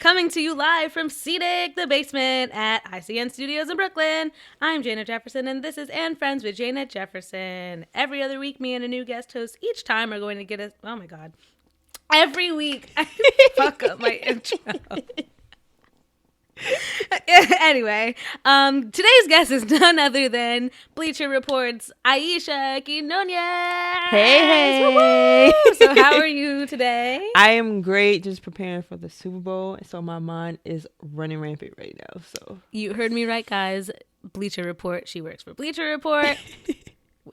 coming to you live from Scenic, the basement at ICN Studios in Brooklyn. I'm Janet Jefferson, and this is And Friends with Janet Jefferson. Every other week, me and a new guest host each time are going to get us. Oh my God. Every week, I fuck up my intro. Anyway, today's guest is none other than Bleacher Report's Aisha Quiñones. Hey. So how are you today? I am great, just preparing for the Super Bowl. So my mind is running rampant right now. So you heard me right, guys. Bleacher Report. She works for Bleacher Report.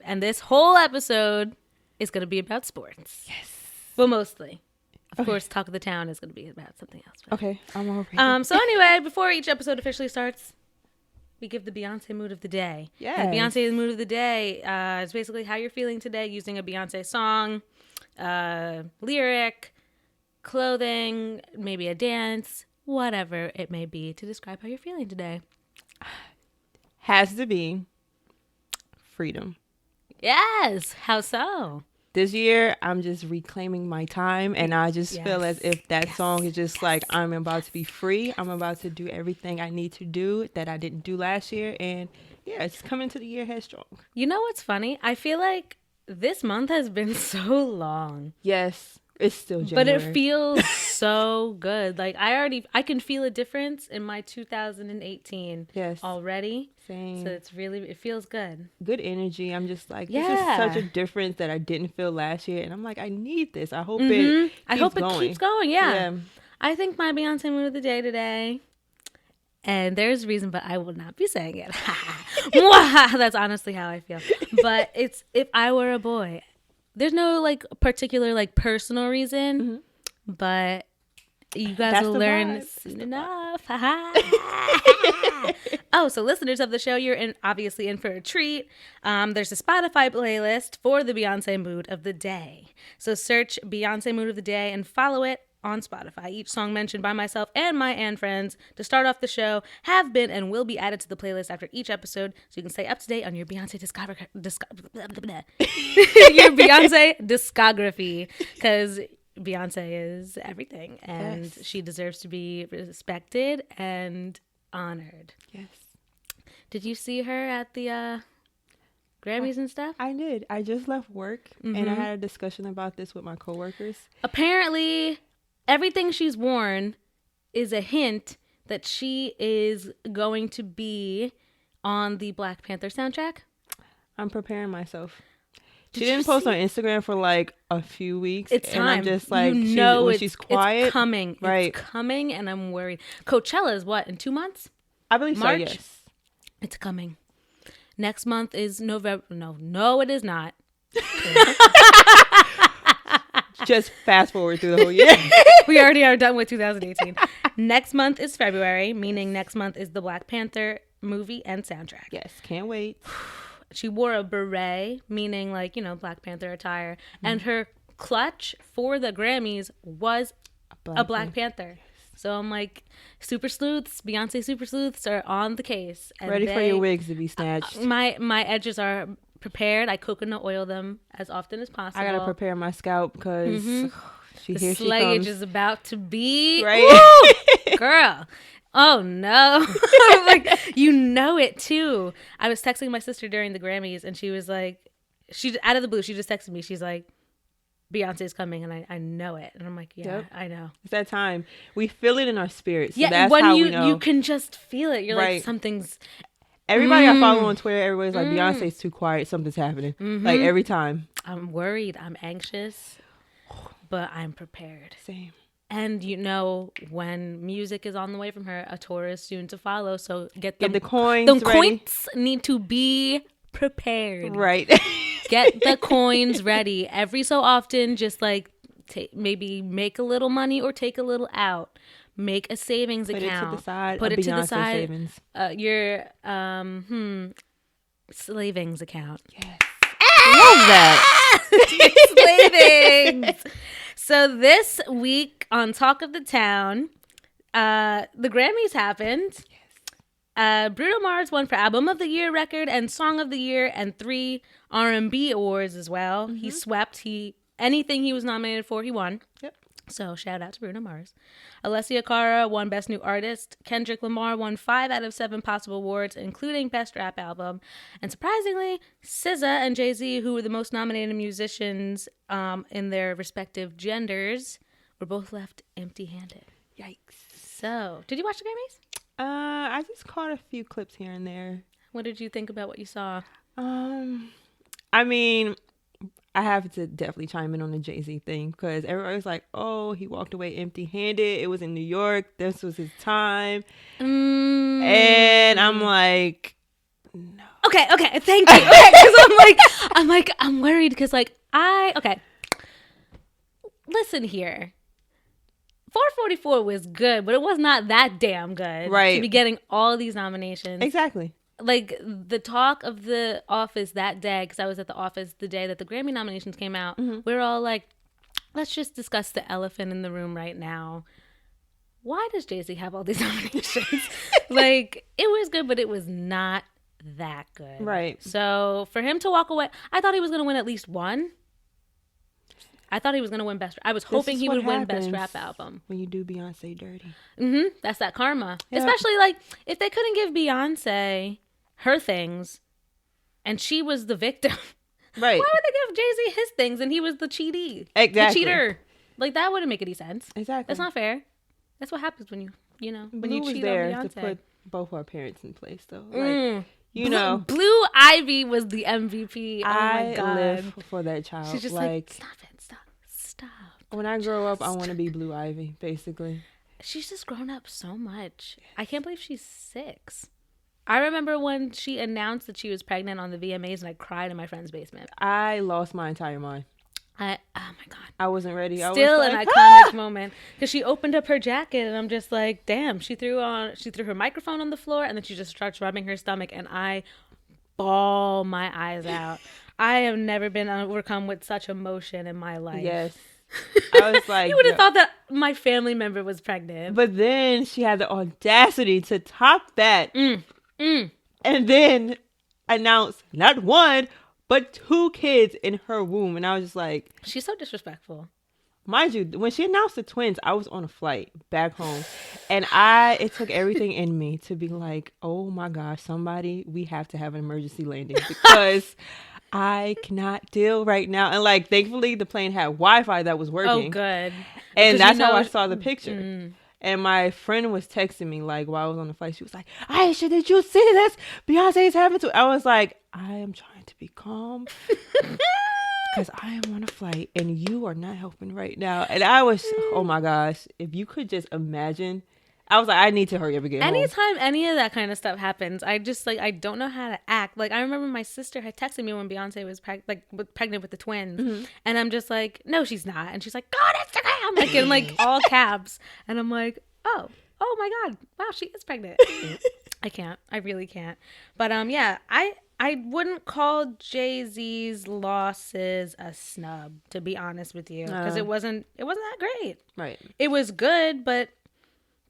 And this whole episode is going to be about sports. Yes. Well, mostly. Of course, Talk of the Town is going to be about something else. Right? Okay, I'm all ready. So anyway, before each episode officially starts, we give the Beyonce mood of the day. Yes. And Beyonce's mood of the day is basically how you're feeling today using a Beyonce song, lyric, clothing, maybe a dance, whatever it may be to describe how you're feeling today. Has to be freedom. Yes. How so? This year, I'm just reclaiming my time, and I just feel as if that song is just like, I'm about to be free. I'm about to do everything I need to do that I didn't do last year, and yeah, it's coming to the year headstrong. You know what's funny? I feel like this month has been so long. Yes, it's still January. But it feels so good. Like I can feel a difference in my 2018 already. Same. So it feels good. Good energy. I'm just like, this is such a difference that I didn't feel last year. And I'm like, I need this. I hope it keeps going. Yeah. I think my Beyonce mood of the day today, and there's a reason, but I will not be saying it. That's honestly how I feel. But it's if I were a boy. There's no like particular like personal reason, but you guys will learn soon enough. Oh, so listeners of the show, you're obviously in for a treat. There's a Spotify playlist for the Beyonce mood of the day. So search Beyonce mood of the day and follow it on Spotify. Each song mentioned by myself and my and friends to start off the show have been and will be added to the playlist after each episode, so you can stay up to date on your Beyonce discography, because Beyonce is everything, and she deserves to be respected and honored. Yes. Did you see her at the Grammys and stuff? I did. I just left work, and I had a discussion about this with my coworkers. Apparently, everything she's worn is a hint that she is going to be on the Black Panther soundtrack. I'm preparing myself. She didn't post on Instagram for like a few weeks. It's time. And I'm just like, she's quiet. It's coming. Right. It's coming, and I'm worried. Coachella is what, in 2 months? I believe March? so, yes. It's coming. Next month is November. No, it is not. Just fast forward through the whole year. We already are done with 2018. Next month is February, meaning next month is the Black Panther movie and soundtrack. Yes, can't wait. She wore a beret, meaning like, Black Panther attire. And her clutch for the Grammys was a Black Panther. So I'm like, Beyonce super sleuths are on the case. And ready for your wigs to be snatched. My edges are prepared. I coconut oil them as often as possible. I gotta prepare my scalp because the she slayage comes. is about to be right, girl. Oh no! I'm like, you know it too. I was texting my sister during the Grammys, and she was like, out of the blue, she just texted me. She's like, Beyonce's coming, and I know it. And I'm like, yeah, I know. It's that time. We feel it in our spirits. So yeah, that's when how you we know. You can just feel it. You're like, something's. Everybody I follow on Twitter, everybody's like, Beyonce's too quiet. Something's happening. Like every time. I'm worried. I'm anxious, but I'm prepared. Same. And when music is on the way from her, a tour is soon to follow. So get the coins the ready. Coins need to be prepared. Right. Get the coins ready. Every so often, just like maybe make a little money or take a little out. Make a savings account. Put it to the side. Put it to the Beyonce side. Savings. Your savings account. Yes. Love that. Savings. So this week on Talk of the Town, the Grammys happened. Bruno Mars won for Album of the Year, Record, and Song of the Year, and 3 R&B awards as well. He swept. Anything he was nominated for, he won. Yep. So shout out to Bruno Mars. Alessia Cara won Best New Artist. Kendrick Lamar won 5 out of 7 possible awards, including Best Rap Album. And surprisingly, SZA and Jay-Z, who were the most nominated musicians in their respective genders, were both left empty-handed. Yikes. So, did you watch the Grammys? I just caught a few clips here and there. What did you think about what you saw? I mean, I have to definitely chime in on the Jay-Z thing because everybody's like, oh, he walked away empty-handed. It was in New York. This was his time. And I'm like, no. Okay, thank you. Okay, because I'm worried because okay. Listen here. 444 was good, but it was not that damn good. Right. To be getting all these nominations. Exactly. Like, the talk of the office that day, because I was at the office the day that the Grammy nominations came out, we were all like, let's just discuss the elephant in the room right now. Why does Jay-Z have all these nominations? Like, it was good, but it was not that good. Right. So, for him to walk away, I thought he was going to win at least one. I thought he was going to win Best. I was hoping he would win Best Rap Album. When you do Beyonce dirty. That's that karma. Yeah. Especially, like, if they couldn't give Beyonce her things and she was the victim. Right. Why would they give Jay-Z his things and he was the cheatee? Exactly. The cheater. Like, that wouldn't make any sense. Exactly. That's not fair. That's what happens when when Blue you was cheat there on Beyonce. to put both our parents in place, though. Like, Blue Ivy was the MVP. Oh my God. I live for that child. She's just like, stop it. Stop. When I grow up, I want to be Blue Ivy, basically. She's just grown up so much. I can't believe she's 6. I remember when she announced that she was pregnant on the VMAs and I cried in my friend's basement. I lost my entire mind. Oh my God. I wasn't ready. Still I was an iconic moment because she opened up her jacket and I'm just like, damn, she threw her microphone on the floor and then she just starts rubbing her stomach and I bawl my eyes out. I have never been overcome with such emotion in my life. Yes. I was like, you would have thought that my family member was pregnant. But then she had the audacity to top that and then announce not one, but 2 kids in her womb. And I was just like... She's so disrespectful. Mind you, when she announced the twins, I was on a flight back home. And it took everything in me to be like, oh my gosh, we have to have an emergency landing because I cannot deal right now. And like, thankfully, the plane had Wi-Fi that was working. Oh, good. And that's how I saw the picture. And my friend was texting me like while I was on the flight. She was like, Aisha, did you see this? Beyonce is having to. I was like, I am trying to be calm because I am on a flight and you are not helping right now. And I was, oh my gosh, if you could just imagine. I was like, I need to hurry up and get home. Anytime any of that kind of stuff happens, I just I don't know how to act. Like, I remember my sister had texted me when Beyonce was pregnant with the twins. And I'm just like, no, she's not. And she's like, go on Instagram, like in like all caps. And I'm like, oh my God, wow, she is pregnant. I can't. I really can't. But yeah, I wouldn't call Jay-Z's losses a snub, to be honest with you, because it wasn't that great. Right. It was good, but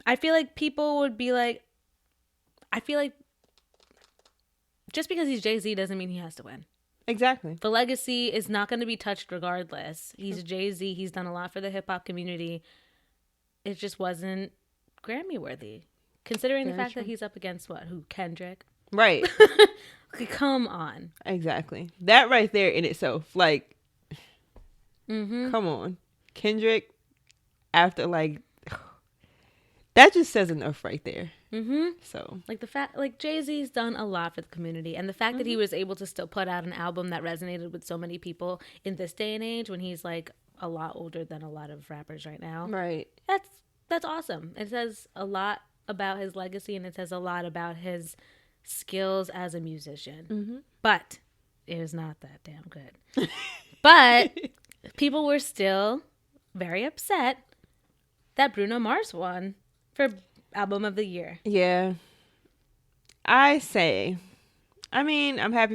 I feel like people would be like, I feel like just because he's Jay-Z doesn't mean he has to win. Exactly. The legacy is not going to be touched regardless. He's Jay-Z. He's done a lot for the hip-hop community. It just wasn't Grammy worthy, considering the fact that he's up against Kendrick? Right. Come on. Exactly. That right there in itself, like, come on. Kendrick, after that just says enough right there. So, like the fact, Jay-Z's done a lot for the community, and the fact that he was able to still put out an album that resonated with so many people in this day and age, when he's like a lot older than a lot of rappers right now. Right. That's awesome. It says a lot about his legacy, and it says a lot about his skills as a musician. But it was not that damn good. But people were still very upset that Bruno Mars won for Album of the Year. Yeah. I'm happy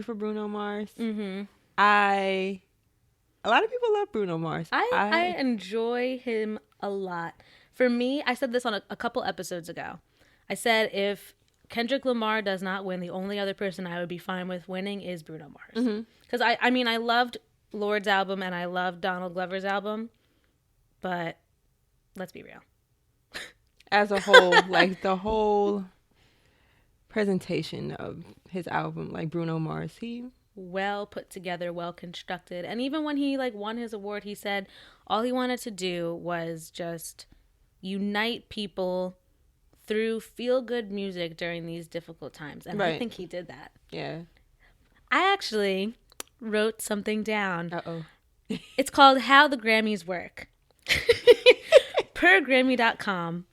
for Bruno Mars. A lot of people love Bruno Mars. I enjoy him a lot. For me, I said this on a couple episodes ago. I said if Kendrick Lamar does not win, the only other person I would be fine with winning is Bruno Mars. Because I loved Lord's album and I loved Donald Glover's album, but Let's be real. As a whole, like the whole presentation of his album, like Bruno Mars, he well put together, well constructed. And even when he like won his award, he said all he wanted to do was just unite people through feel good music during these difficult times. And I think he did that. Yeah. I actually wrote something down. Uh-oh. It's called How the Grammys Work. Per Grammy.com,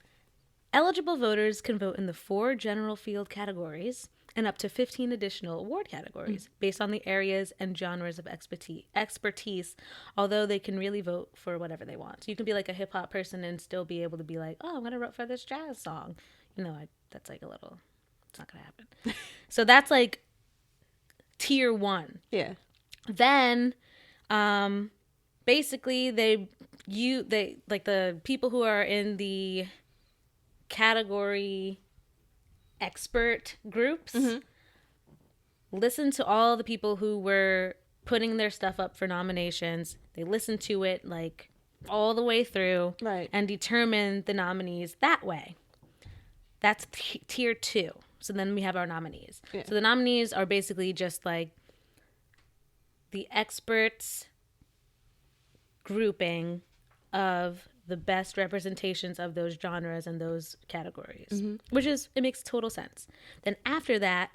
eligible voters can vote in the 4 general field categories and up to 15 additional award categories based on the areas and genres of expertise, although they can really vote for whatever they want. So you can be like a hip-hop person and still be able to be like, oh, I'm going to vote for this jazz song. That's like a little, it's not going to happen. So that's like tier 1. Yeah. Then basically they like the people who are in the category expert groups listen to all the people who were putting their stuff up for nominations. They listen to it like all the way through and determine the nominees that way. That's tier 2. So then we have our nominees. Yeah. So the nominees are basically just like the experts grouping of the best representations of those genres and those categories, it makes total sense. Then after that,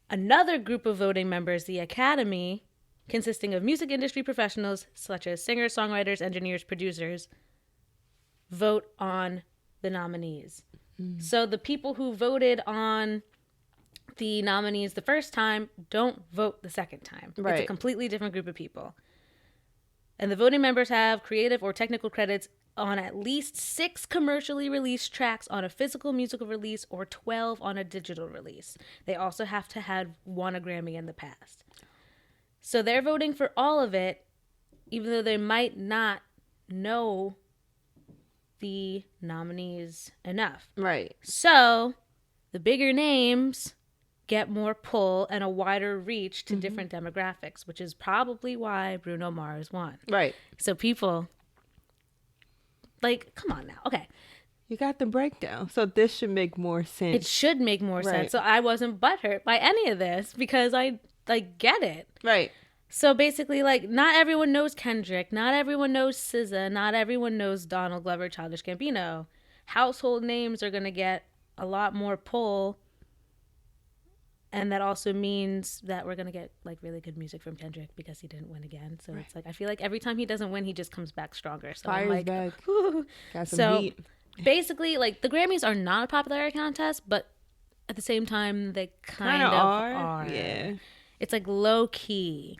another group of voting members, the Academy, consisting of music industry professionals such as singers, songwriters, engineers, producers, vote on the nominees. So the people who voted on the nominees the first time don't vote the second time. It's a completely different group of people. And the voting members have creative or technical credits on at least 6 commercially released tracks on a physical musical release or 12 on a digital release. They also have to have won a Grammy in the past. So they're voting for all of it, even though they might not know the nominees enough. Right. So the bigger names get more pull and a wider reach to different demographics, which is probably why Bruno Mars won. Right. So people, like, come on now. Okay. You got the breakdown. So this should make more sense. It should make more sense. So I wasn't butthurt by any of this because I, like, get it. Right. So basically, like, not everyone knows Kendrick. Not everyone knows SZA. Not everyone knows Donald Glover, Childish Gambino. Household names are going to get a lot more pull. And that also means that we're going to get, like, really good music from Kendrick because he didn't win again. So it's like, I feel like every time he doesn't win, he just comes back stronger. So Fire's I'm like, back. Got some heat. Basically, like, the Grammys are not a popularity contest, but at the same time, they kind of are. Yeah. It's, like, low key.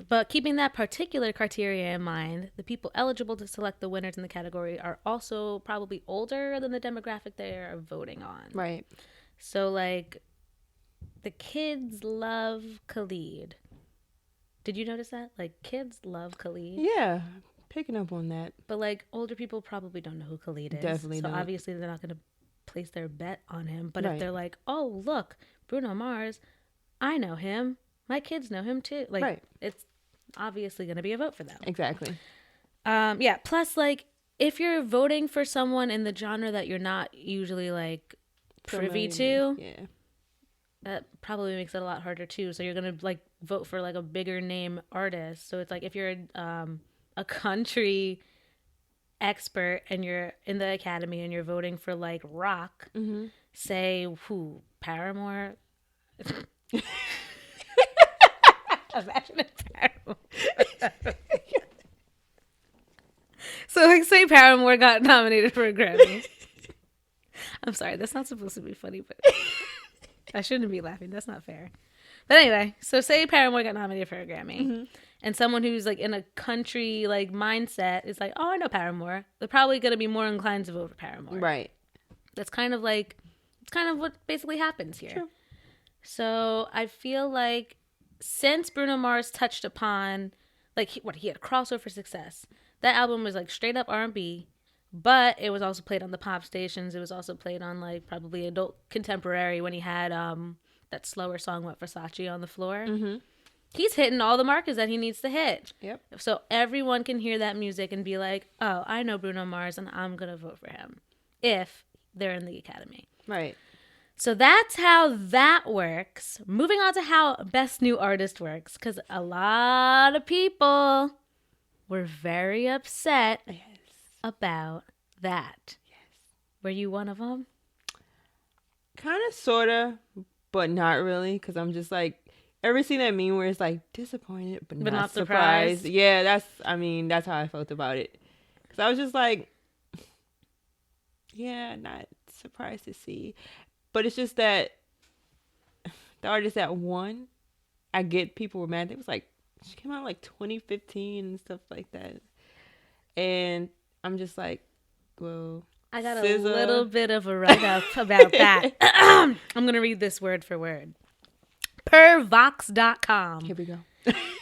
But keeping that particular criteria in mind, the people eligible to select the winners in the category are also probably older than the demographic they are voting on. Right. So, like, the kids love Khalid. Did you notice that? Like, kids love Khalid. Yeah, picking up on that. But, like, older people probably don't know who Khalid is. Definitely not. So obviously they're not going to place their bet on him. But if they're like, oh, look, Bruno Mars, I know him. My kids know him too. Like, it's obviously going to be a vote for them. Exactly. Yeah. Plus, like, if you're voting for someone in the genre that you're not usually, like, privy to, that probably makes it a lot harder too. So you're going to, like, vote for, like, a bigger name artist. So it's like if you're a country expert and you're in the Academy and you're voting for, like, rock, say, Paramore. Imagine if Paramore. So, like, say Paramore got nominated for a Grammy. I'm sorry, that's not supposed to be funny, but I shouldn't be laughing. That's not fair. But anyway, so say Paramore got nominated for a Grammy, and someone who's, like, in a country, like, mindset is like, oh, I know Paramore. They're probably going to be more inclined to vote for Paramore. Right. That's kind of like, it's kind of what basically happens here. True. So I feel like since Bruno Mars touched upon, like, he had crossover success. That album was, like, straight up R&B, but it was also played on the pop stations. It was also played on, like, probably adult contemporary when he had that slower song, What Versace on the Floor. He's hitting all the markers that he needs to hit. Yep. So everyone can hear that music and be like, oh, I know Bruno Mars and I'm going to vote for him if they're in the Academy. Right. So that's how that works. Moving on to how Best New Artist works, because a lot of people were very upset about that. Yes. Were you one of them? Kind of, sort of, but not really, because I'm just like, ever seen that meme where it's like disappointed but not surprised? Yeah, that's how I felt about it. Because I was just like, yeah, not surprised to see. But it's just that the artist that won, I get people were mad. It was like, she came out like 2015 and stuff like that. And I'm just like, well, I got a little bit of a write-up about that. I'm going to read this word for word. Per Vox.com. Here we go.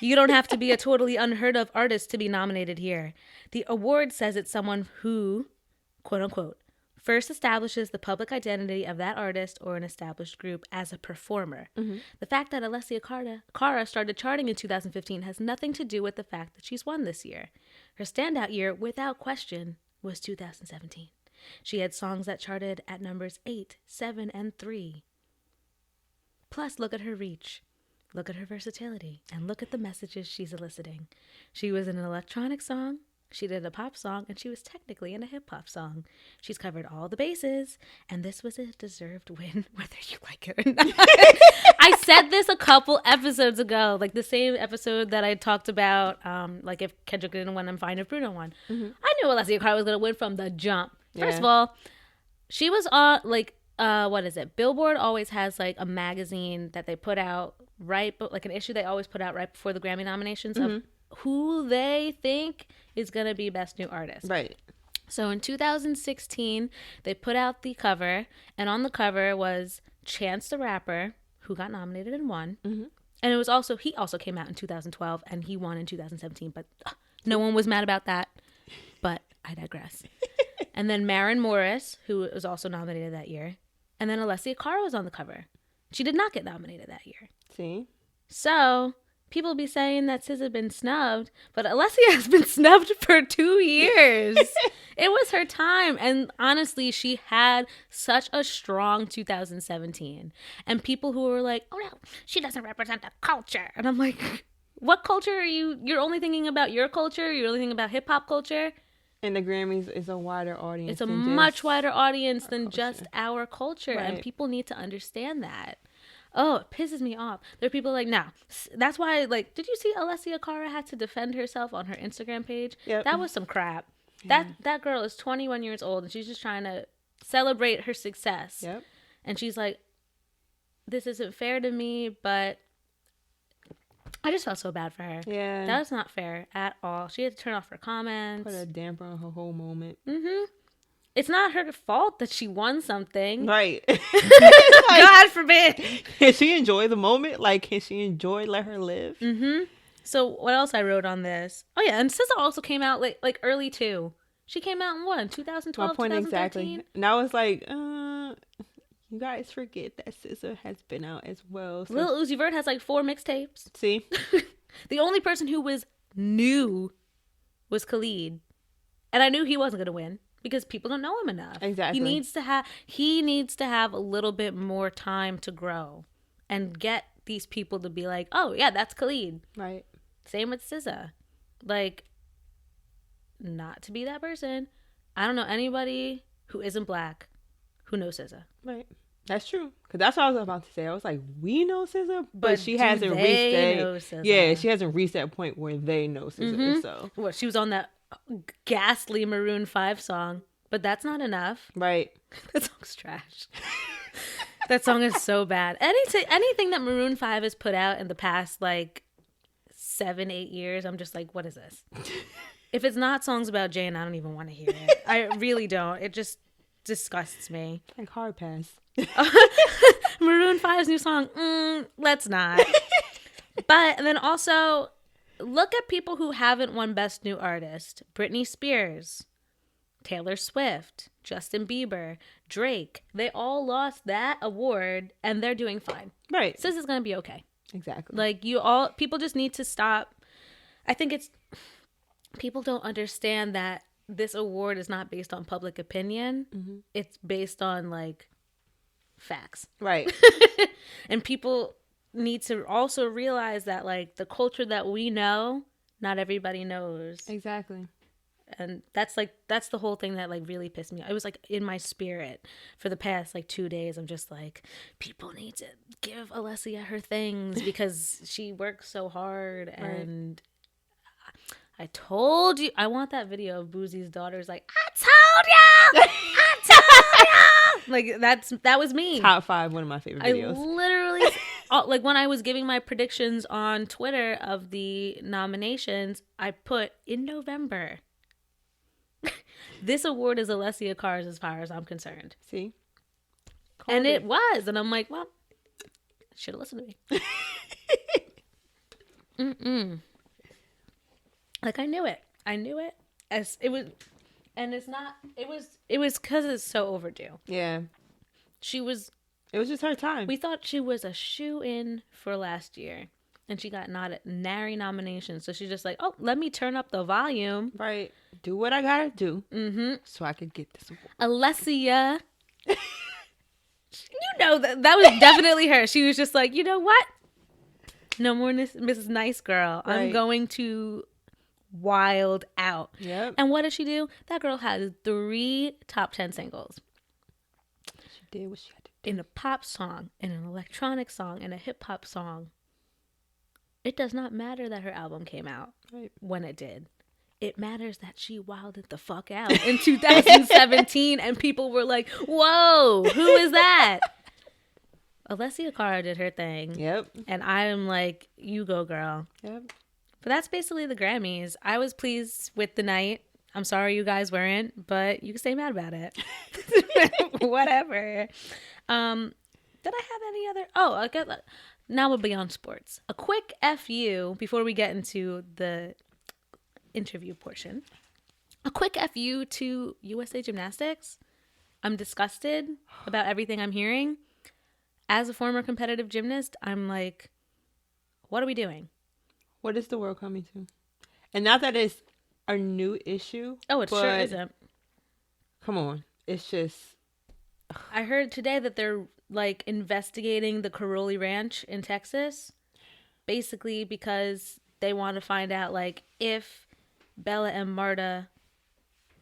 You don't have to be a totally unheard of artist to be nominated here. The award says it's someone who, quote unquote, first establishes the public identity of that artist or an established group as a performer. Mm-hmm. The fact that Alessia Cara started charting in 2015 has nothing to do with the fact that she's won this year. Her standout year, without question, was 2017. She had songs that charted at numbers 8, 7, and 3. Plus, look at her reach. Look at her versatility. And look at the messages she's eliciting. She was in an electronic song. She did a pop song. And she was technically in a hip-hop song. She's covered all the bases. And this was a deserved win, whether you like it or not. I said this a couple episodes ago. Like the same episode that I talked about. Like if Kendrick didn't win, I'm fine if Bruno won. Mm-hmm. I knew Alessia Cara was going to win from the jump. First of all, she was on what is it? Billboard always has like a magazine that they put out like an issue they always put out right before the Grammy nominations of who they think is going to be Best New Artist. Right. So in 2016, they put out the cover, and on the cover was Chance the Rapper, who got nominated and won. Mm-hmm. And he also came out in 2012 and he won in 2017, but no one was mad about that. But I digress. And then Maren Morris, who was also nominated that year. And then Alessia Cara was on the cover. She did not get nominated that year. See? So people be saying that SZA been snubbed, but Alessia has been snubbed for 2 years. It was her time. And honestly, she had such a strong 2017. And people who were like, oh no, she doesn't represent the culture. And I'm like, what culture are you? You're only thinking about your culture? You're only thinking about hip hop culture? And the Grammys is a wider audience. It's a much wider audience than culture. Just our culture. Right. And people need to understand that. Oh, it pisses me off. There are people like, nah. That's why, like, did you see Alessia Cara had to defend herself on her Instagram page? Yep. That was some crap. Yeah. That girl is 21 years old and she's just trying to celebrate her success. Yep. And she's like, this isn't fair to me, but I just felt so bad for her. Yeah. That was not fair at all. She had to turn off her comments. Put a damper on her whole moment. Mm-hmm. It's not her fault that she won something. Right. God forbid. Can she enjoy the moment? Like, can she let her live? Mm-hmm. So what else I wrote on this? Oh, yeah. And SZA also came out like early, too. She came out in what? 2012, My point 2013? exactly. And I was like, you guys forget that SZA has been out as well. So. Lil Uzi Vert has like 4 mixtapes. See? The only person who was new was Khalid. And I knew he wasn't going to win. Because people don't know him enough. Exactly. He needs to have a little bit more time to grow and get these people to be like, oh yeah, that's Khalid. Right. Same with SZA. Like, not to be that person. I don't know anybody who isn't black who knows SZA. Right. That's true. Because that's what I was about to say. I was like, we know SZA, but she hasn't reached that. Yeah, she hasn't reached that point where they know SZA. Mm-hmm. So. Well, she was on that ghastly Maroon 5 song, but that's not enough. Right. That song's trash. That song is so bad. Anything that Maroon 5 has put out in the past like 7-8 years, I'm just like, what is this? If it's not songs about Jane, I don't even want to hear it. I really don't. It just disgusts me. Like hard pass. Maroon 5's new song, let's not. But then also, look at people who haven't won Best New Artist. Britney Spears, Taylor Swift, Justin Bieber, Drake. They all lost that award, and they're doing fine. Right. SZA's going to be okay. Exactly. Like, people just need to stop. I think people don't understand that this award is not based on public opinion. Mm-hmm. It's based on, like, facts. Right. And people need to also realize that, like, the culture that we know, not everybody knows. Exactly. And that's the whole thing that, like, really pissed me off. It was, like, in my spirit for the past, like, 2 days. I'm just like, people need to give Alessia her things because she works so hard. Right. And I told you, I want that video of Boosie's daughter's like, I told you, like, that was me. Top 5, one of my favorite videos. I literally, like, when I was giving my predictions on Twitter of the nominations, I put in November. This award is Alessia Carr's as far as I'm concerned. See? And it was. And I'm like, well, should have listened to me. Like, I knew it. As it was, and it's not, it was because it's so overdue. Yeah. It was just her time. We thought she was a shoe-in for last year. And she got nary nominations. So she's just like, oh, let me turn up the volume. Right. Do what I gotta do. Mm-hmm. So I could get this award. Alessia. You know, that was definitely her. She was just like, you know what? No more Mrs. Nice Girl. Right. I'm going to wild out. Yep. And what did she do? That girl had 3 top 10 singles. She did what she had to do. In a pop song, in an electronic song, in a hip-hop song. It does not matter that her album came out when it did. It matters that she wilded the fuck out in 2017 and people were like, whoa, who is that? Alessia Cara did her thing. Yep. And I'm like, you go, girl. Yep. But that's basically the Grammys. I was pleased with the night. I'm sorry you guys weren't, but you can stay mad about it. Whatever. Did I have any other? Oh, I got that. Now we'll be on sports. A quick FU before we get into the interview portion. A quick FU to USA Gymnastics. I'm disgusted about everything I'm hearing. As a former competitive gymnast, I'm like, what are we doing? What is the world coming to? And not that it's a new issue. Oh, it sure isn't. Come on. It's just... I heard today that they're like investigating the Caroli Ranch in Texas, basically because they want to find out like if Bella and Marta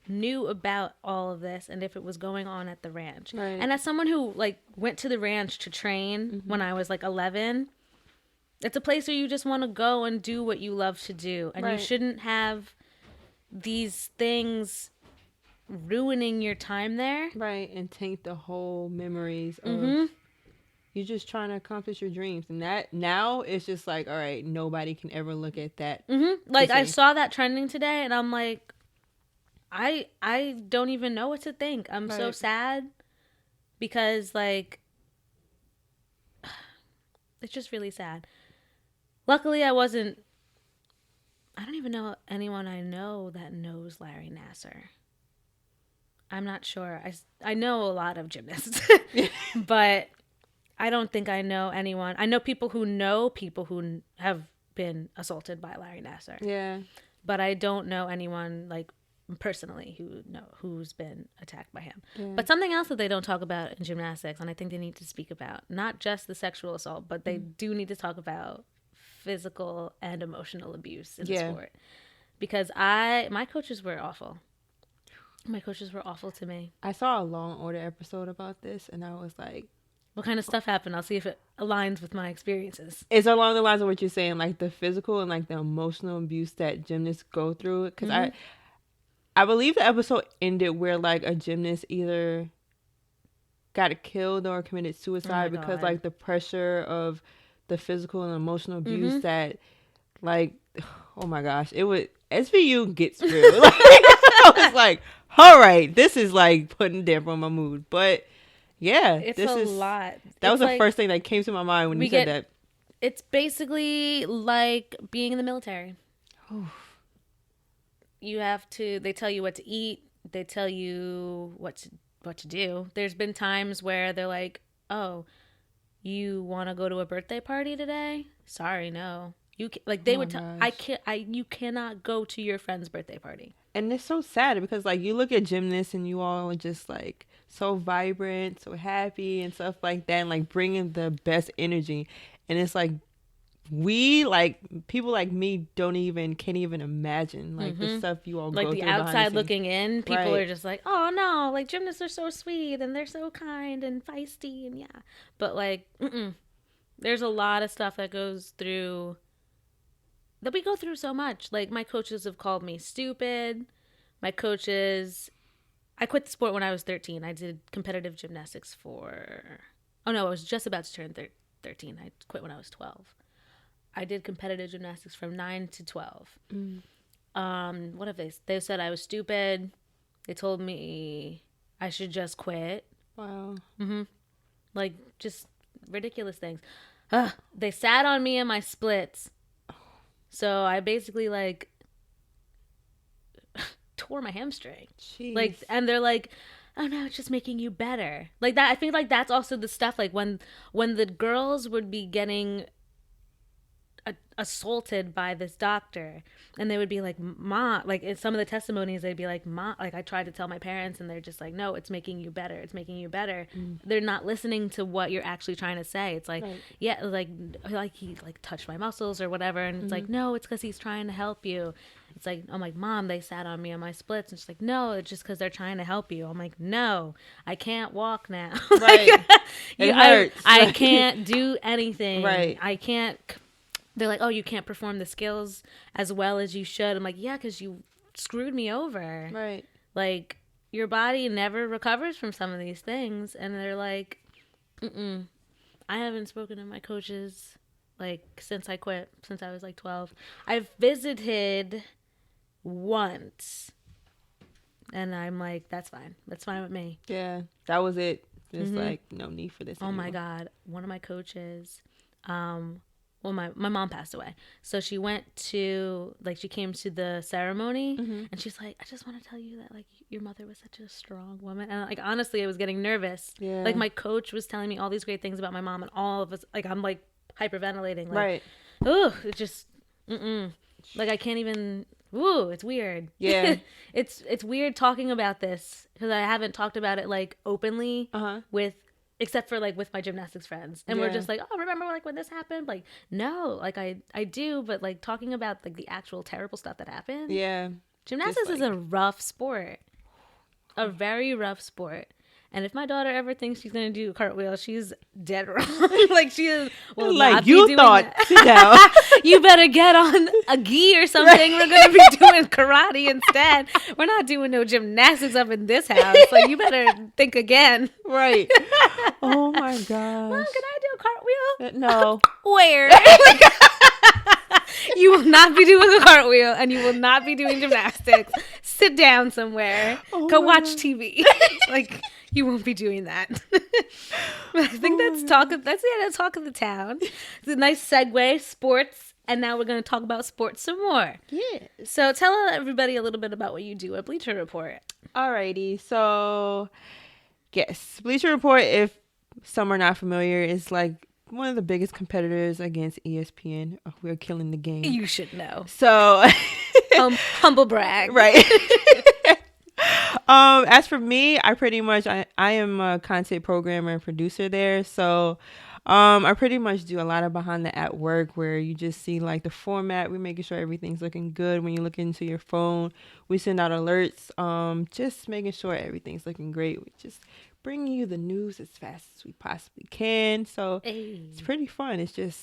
knew about all of this and if it was going on at the ranch. Right. And as someone who like went to the ranch to train when I was like 11, it's a place where you just want to go and do what you love to do, and you shouldn't have these things ruining your time there. Right, and taint the whole memories of you just trying to accomplish your dreams. And that now it's just like, all right, nobody can ever look at that. Like, I saw that trending today and I'm like, I don't even know what to think. I'm so sad because, like, it's just really sad. Luckily, I don't even know anyone I know that knows Larry Nassar. I'm not sure. I know a lot of gymnasts, but I don't think I know anyone. I know people who have been assaulted by Larry Nassar. Yeah. But I don't know anyone, like, personally who's been attacked by him. Yeah. But something else that they don't talk about in gymnastics, and I think they need to speak about, not just the sexual assault, but they do need to talk about physical and emotional abuse in the sport. Because my coaches were awful. My coaches were awful to me. I saw a Law & Order episode about this, and I was like... What kind of stuff happened? I'll see if it aligns with my experiences. It's along the lines of what you're saying, like the physical and like the emotional abuse that gymnasts go through. Because I believe the episode ended where like a gymnast either got killed or committed suicide because like the pressure of the physical and emotional abuse that like, oh my gosh, it was... SVU gets real. Like, I was like, all right, this is like putting a damper on my mood. But yeah, it's a lot. That was the first thing that came to my mind when you said that. It's basically like being in the military. You have to, they tell you what to eat. They tell you what to do. There's been times where they're like, oh, you want to go to a birthday party today? sorry, no. You like they would tell you cannot go to your friend's birthday party. And it's so sad because like you look at gymnasts and you all are just like so vibrant, so happy and stuff like that, and like bringing the best energy. And it's like we like people like me can't even imagine like the stuff you all like go the through outside looking in. People Right. are just like, oh no, like gymnasts are so sweet and they're so kind and feisty and yeah, but like there's a lot of stuff that goes through that we go through so much. Like my coaches have called me stupid. My coaches, I quit the sport when I was 13. I did competitive gymnastics I was just about to turn 13. I quit when I was 12. I did competitive gymnastics from 9 to 12. What have they said I was stupid. They told me I should just quit. Wow. Like just ridiculous things. They sat on me in my splits. So I basically like tore my hamstring. Jeez. Like, and they're like, oh no, it's just making you better. Like that. I think like that's also the stuff like when the girls would be getting assaulted by this doctor and they would be like, Ma, like in some of the testimonies they'd be like, Ma, like I tried to tell my parents and they're just like, no, it's making you better, it's making you better. They're not listening to what you're actually trying to say. It's like yeah, like he like touched my muscles or whatever, and it's like, no, it's because he's trying to help you. It's like, I'm like, Mom, they sat on me on my splits. And she's like, no, it's just because they're trying to help you. I'm like, no, I can't walk now. Right. It hurts. I can't do anything. Right. I can't. They're like, oh, you can't perform the skills as well as you should. I'm like, yeah, because you screwed me over. Right. Like, your body never recovers from some of these things. And they're like, I haven't spoken to my coaches, like, since I quit, since I was, like, 12. I've visited once. And I'm like, that's fine. That's fine with me. Yeah, that was it. There's like no need for this anymore. Oh, my God. One of my coaches, well, my mom passed away. So she went to, like, she came to the ceremony and she's like, I just want to tell you that, like, your mother was such a strong woman. And, like, honestly, I was getting nervous. Yeah. Like, my coach was telling me all these great things about my mom and all of us, like, I'm, like, hyperventilating. Like, right. Ugh, it just, like, I can't even, ooh, it's weird. Yeah. It's weird talking about this because I haven't talked about it, like, openly except for like with my gymnastics friends, and we're just like, oh, remember like when this happened? Like, no, like I do, but like talking about like the actual terrible stuff that happened. Yeah, gymnastics is a rough sport, a very rough sport. And if my daughter ever thinks she's gonna do a cartwheel, she's dead wrong. Like she is. Will like not you be doing thought. That. Sit down. You better get on a gi or something. We're gonna be doing karate instead. We're not doing no gymnastics up in this house. Like you better think again. Right. Oh my gosh. Mom, can I do a cartwheel? No. Where? You will not be doing a cartwheel, and you will not be doing gymnastics. Sit down somewhere. Go watch TV. Like. You won't be doing that. I think that's talk of the town. It's a nice segue, sports, and now we're going to talk about sports some more. Yeah. So tell everybody a little bit about what you do at Bleacher Report. Alrighty. So, yes, Bleacher Report, if some are not familiar, is like one of the biggest competitors against ESPN. Oh, we're killing the game. You should know. So, humble brag. Right. As for me, I am a content programmer and producer there. So, I pretty much do a lot of behind the at work where you just see like the format. We're making sure everything's looking good when you look into your phone. We send out alerts. Just making sure everything's looking great. We just bringing you the news as fast as we possibly can. So It's pretty fun. It's just,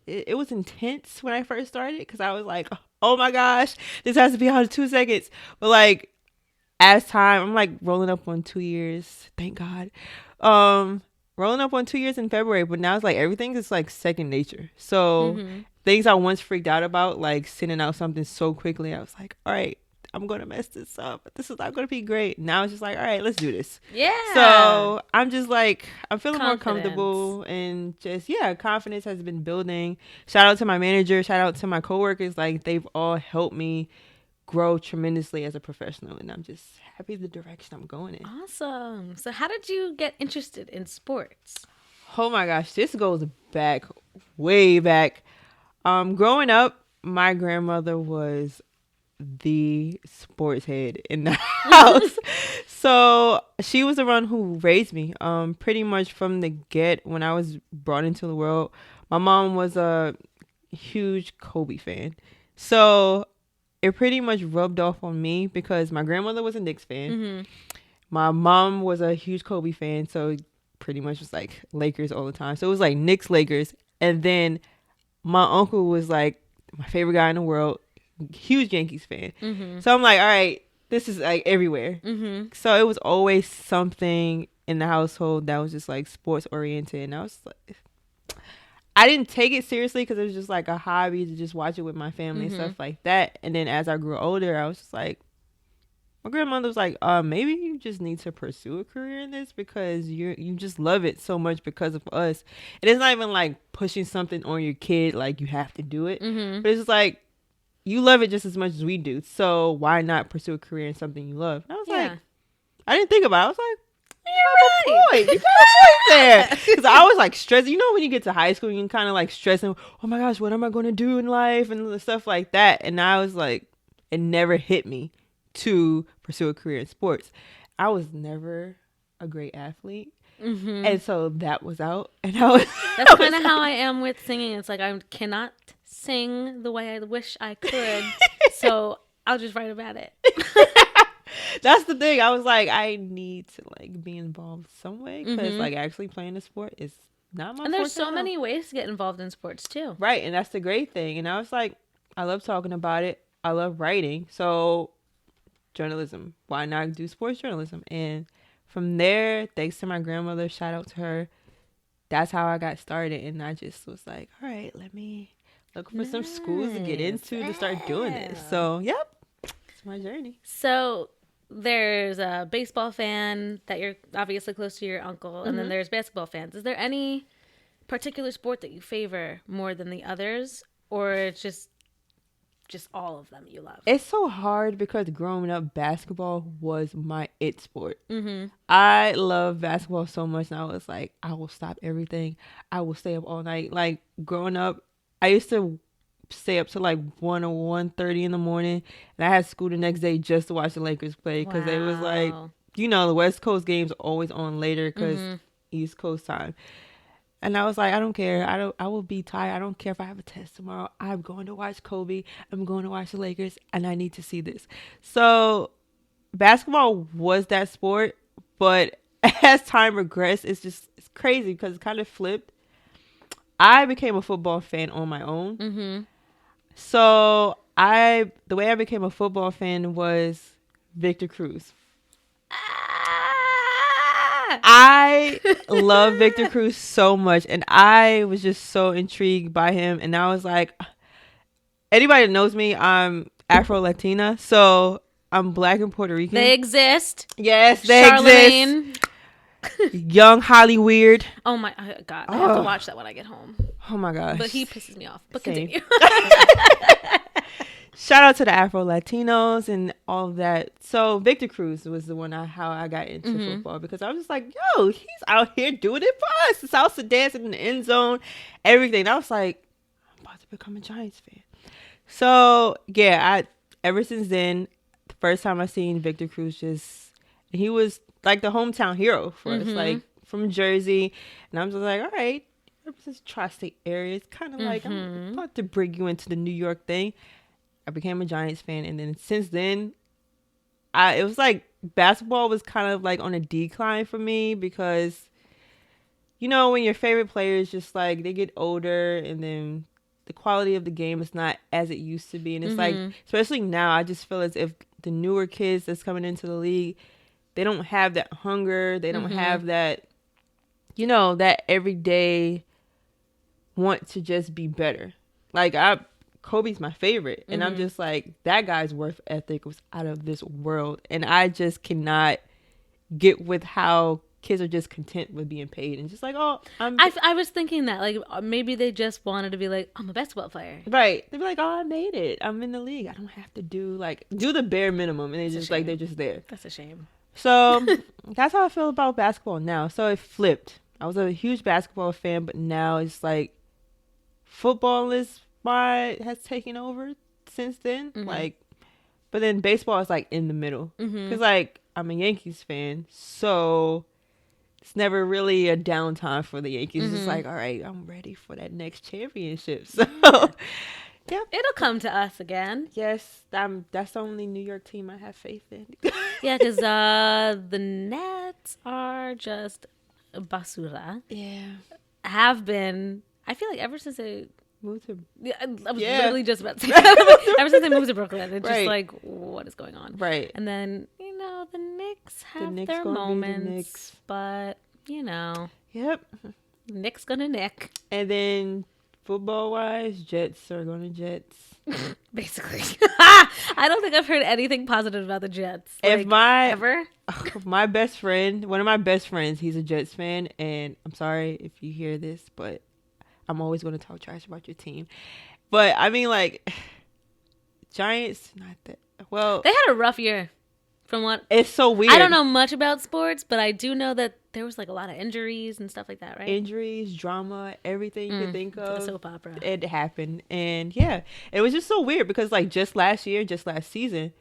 it was intense when I first started because I was like, oh my gosh, this has to be out in 2 seconds. But like, as time, I'm like rolling up on 2 years. Thank God. Rolling up on 2 years in February, but now it's like everything is like second nature. So things I once freaked out about, like sending out something so quickly, I was like, all right, I'm going to mess this up. This is not going to be great. Now it's just like, all right, let's do this. Yeah. So I'm just like, I'm feeling more Confidence. comfortable and just, confidence has been building. Shout out to my manager. Shout out to my coworkers. Like they've all helped me grow tremendously as a professional, and I'm just happy the direction I'm going in. Awesome. So how did you get interested in sports? Oh my gosh, this goes back, way back. Growing up, my grandmother was the sports head in the house. So she was the one who raised me. Pretty much from the get when I was brought into the world. My mom was a huge Kobe fan. So it pretty much rubbed off on me because my grandmother was a Knicks fan. Mm-hmm. My mom was a huge Kobe fan. So pretty much was like Lakers all the time. So it was like Knicks, Lakers. And then my uncle was like my favorite guy in the world. Huge Yankees fan. Mm-hmm. So I'm like, all right, this is like everywhere. Mm-hmm. So it was always something in the household that was just like sports oriented. And I was like, I didn't take it seriously because it was just like a hobby to just watch it with my family and stuff like that. And then as I grew older, I was just like, my grandmother was like, maybe you just need to pursue a career in this because you just love it so much because of us. And it's not even like pushing something on your kid like you have to do it. Mm-hmm. But it's just like, you love it just as much as we do. So why not pursue a career in something you love? And I was like, I didn't think about it. I was like, you have a point. You got a point there. Because I was like stressed. You know, when you get to high school, you can kind of like stressing, oh my gosh, what am I going to do in life? And stuff like that. And I was like, it never hit me to pursue a career in sports. I was never a great athlete. Mm-hmm. And so that was out. And that's kind of how I am with singing. It's like I cannot sing the way I wish I could. So I'll just write about it. That's the thing. I was like, I need to like be involved some way because like actually playing the sport is not my. And there's so many ways to get involved in sports too. Right, and that's the great thing. And I was like, I love talking about it. I love writing. So journalism. Why not do sports journalism? And from there, thanks to my grandmother, shout out to her. That's how I got started. And I just was like, all right, let me look for some schools to get into to start doing this. So, yep, it's my journey. So there's a baseball fan that you're obviously close to your uncle, and then there's basketball fans. Is there any particular sport that you favor more than the others, or it's just all of them you love? It's so hard because growing up, basketball was my it sport. Mm-hmm. I love basketball so much, and I was like, I will stop everything. I will stay up all night. Like growing up, I used to stay up to like 1 or 1:30 in the morning, and I had school the next day just to watch the Lakers play because it was like, you know, the West Coast games are always on later because East Coast time. And I was like, I don't care. I will be tired. I don't care if I have a test tomorrow. I'm going to watch Kobe. I'm going to watch the Lakers, and I need to see this. So basketball was that sport, but as time progressed, it's crazy because it kind of flipped. I became a football fan on my own. Mm-hmm. So the way I became a football fan was Victor Cruz. I love Victor Cruz so much, and I was just so intrigued by him. And I was like, anybody that knows me, I'm Afro-Latina, so I'm Black and Puerto Rican. They exist. Yes, they exist. Young Holly Weird. Oh my God, I have to watch that when I get home. Oh my gosh. But he pisses me off. But Same. Continue. Shout out to the Afro-Latinos and all of that. So Victor Cruz was the one how I got into football because I was just like, yo, he's out here doing it for us. It's also dancing in the end zone, everything. And I was like, I'm about to become a Giants fan. So yeah, ever since then, the first time I seen Victor Cruz, he was like the hometown hero for us, like from Jersey. And I'm just like, all right, represents tri-state area. It's kind of like I'm about to bring you into the New York thing. I became a Giants fan, and then since then, it was like basketball was kind of like on a decline for me because, you know, when your favorite players just like they get older, and then the quality of the game is not as it used to be, and it's like, especially now, I just feel as if the newer kids that's coming into the league, they don't have that hunger, they don't have that, you know, that everyday want to just be better. Like Kobe's my favorite. And I'm just like, that guy's work ethic was out of this world. And I just cannot get with how kids are just content with being paid and just like, oh, I was thinking that like maybe they just wanted to be like, I'm a basketball player. Right. They'd be like, oh, I made it. I'm in the league. I don't have to do the bare minimum. And it's just like, they're just there. That's a shame. So that's how I feel about basketball now. So it flipped. I was a huge basketball fan, but now it's like football is has taken over since then. Like, but then baseball is like in the middle. Because like I'm a Yankees fan, so it's never really a downtime for the Yankees. It's like, all right, I'm ready for that next championship. So, yeah. It'll come to us again. Yes, that's the only New York team I have faith in. Yeah, because the Nets are just basura. Yeah. Have been, I feel like ever since they moved to... Yeah, I was literally just about to say that. Ever since they moved to Brooklyn, it's just like, what is going on? Right. And then, the Knicks have their moments, but, Yep. Knicks gonna Nick. And then, football-wise, Jets are going to Jets. Basically. I don't think I've heard anything positive about the Jets. If ever? My best friend, one of my best friends, he's a Jets fan, and I'm sorry if you hear this, but I'm always going to talk trash about your team. But, I mean, like, Giants, not that. Well, they had a rough year. From what it's so weird. I don't know much about sports, but I do know that there was like a lot of injuries and stuff like that, right? Injuries, drama, everything you could think of. A soap opera. It happened. And yeah, it was just so weird because like just last season,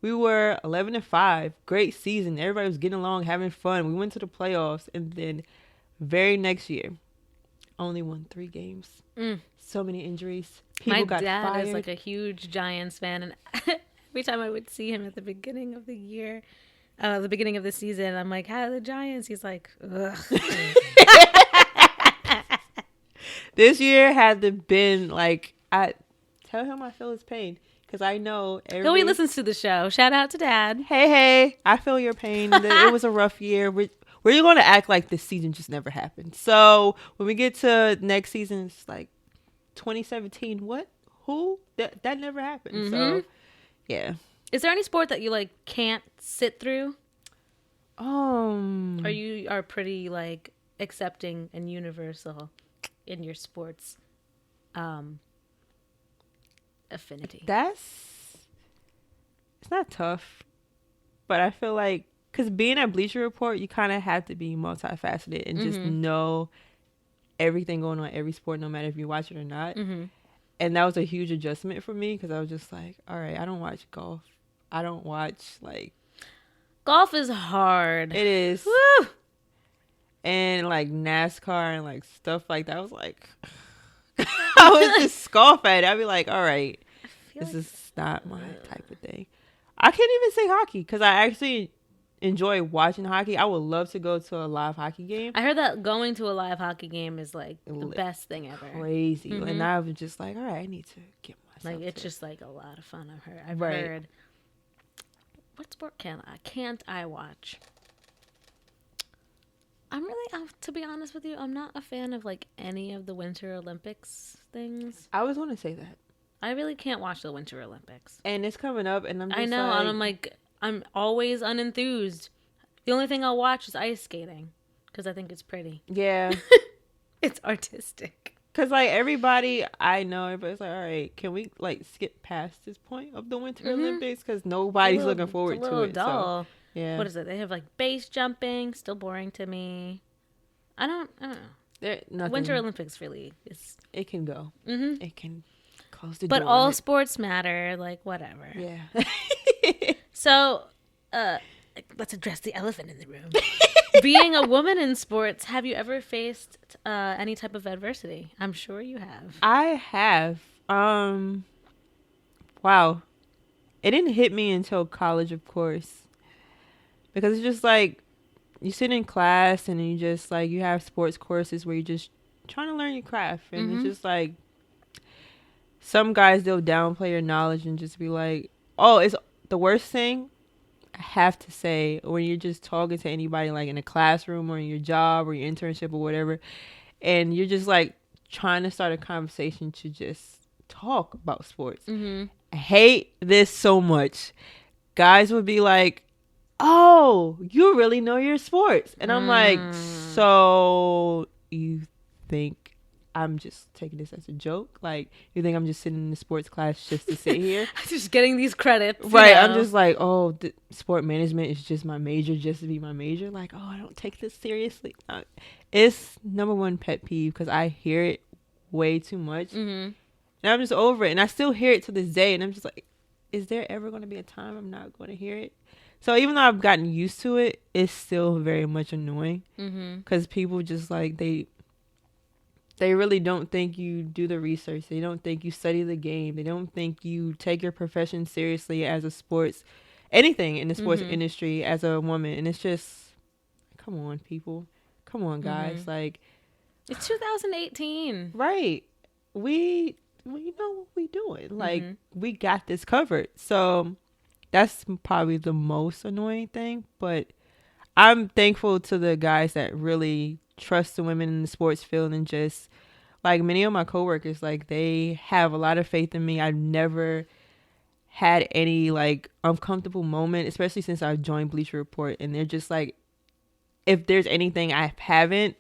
we were 11-5, great season. Everybody was getting along, having fun. We went to the playoffs, and then very next year, only won 3 games. So many injuries. People got fired. My dad is like a huge Giants fan, and every time I would see him at the beginning of the year, the beginning of the season, I'm like, how are the Giants? He's like, ugh. This year had to been like, I tell him I feel his pain because I know he listens to the show. Shout out to Dad. Hey, I feel your pain. It was a rough year. We're going to act like this season just never happened. So when we get to next season, it's like 2017. What? Who? That never happened. So. Yeah. Is there any sport that you like can't sit through? Or you are pretty like accepting and universal in your sports affinity? It's not tough, but I feel like because being at Bleacher Report, you kind of have to be multifaceted and just know everything going on in every sport, no matter if you watch it or not. And that was a huge adjustment for me because I was just like, all right, I don't watch golf. I don't watch, like... Golf is hard. It is. Woo! And, like, NASCAR and, like, stuff like that. I was like... I would just scoff at it. I'd be like, all right, this is not my type of thing. I can't even say hockey because I actually enjoy watching hockey. I would love to go to a live hockey game. I heard that going to a live hockey game is like the best thing ever. Crazy. And I was just like, all right, I need to get myself like it's just like a lot of fun. I've heard. What sport can't I watch? I'm really, to be honest with you, I'm not a fan of like any of the Winter Olympics things. I was going to say that. I really can't watch the Winter Olympics. And it's coming up, and I'm just and I'm like, I'm always unenthused. The only thing I'll watch is ice skating because I think it's pretty. Yeah. It's artistic. Because, like, everybody I know, everybody's like, all right, can we, like, skip past this point of the Winter Olympics? Because nobody's looking forward to it. Dull. So, yeah. What is it? They have, like, base jumping. Still boring to me. I don't know. Winter Olympics really is... It can go. It can close the door. But all sports matter. Like, whatever. Yeah. So, let's address the elephant in the room. Being a woman in sports, have you ever faced any type of adversity? I'm sure you have. I have. Wow. It didn't hit me until college, of course. Because it's just like, you sit in class and you just like, you have sports courses where you're just trying to learn your craft. And it's just like, some guys, they'll downplay your knowledge and just be like, oh, it's the worst thing. I have to say, when you're just talking to anybody like in a classroom or in your job or your internship or whatever, and you're just like trying to start a conversation to just talk about sports. I hate this so much. Guys would be like, oh, you really know your sports. And I'm like, so you think I'm just taking this as a joke? Like, you think I'm just sitting in the sports class just to sit here? Just getting these credits. Right. I'm just like, oh, sport management is just my major, just to be my major. Like, oh, I don't take this seriously. It's number one pet peeve because I hear it way too much. And I'm just over it. And I still hear it to this day. And I'm just like, is there ever going to be a time I'm not going to hear it? So even though I've gotten used to it, it's still very much annoying. Because people just like, they really don't think you do the research. They don't think you study the game. They don't think you take your profession seriously as a sports, anything in the sports industry as a woman. And it's just, come on, people. Come on, guys. Like, it's 2018. Right. We know what we doing. Like, we got this covered. So that's probably the most annoying thing. But I'm thankful to the guys that really trust the women in the sports field, and just like many of my coworkers, like they have a lot of faith in me. I've never had any like uncomfortable moment, especially since I joined Bleacher Report. And they're just like, if there's anything I haven't,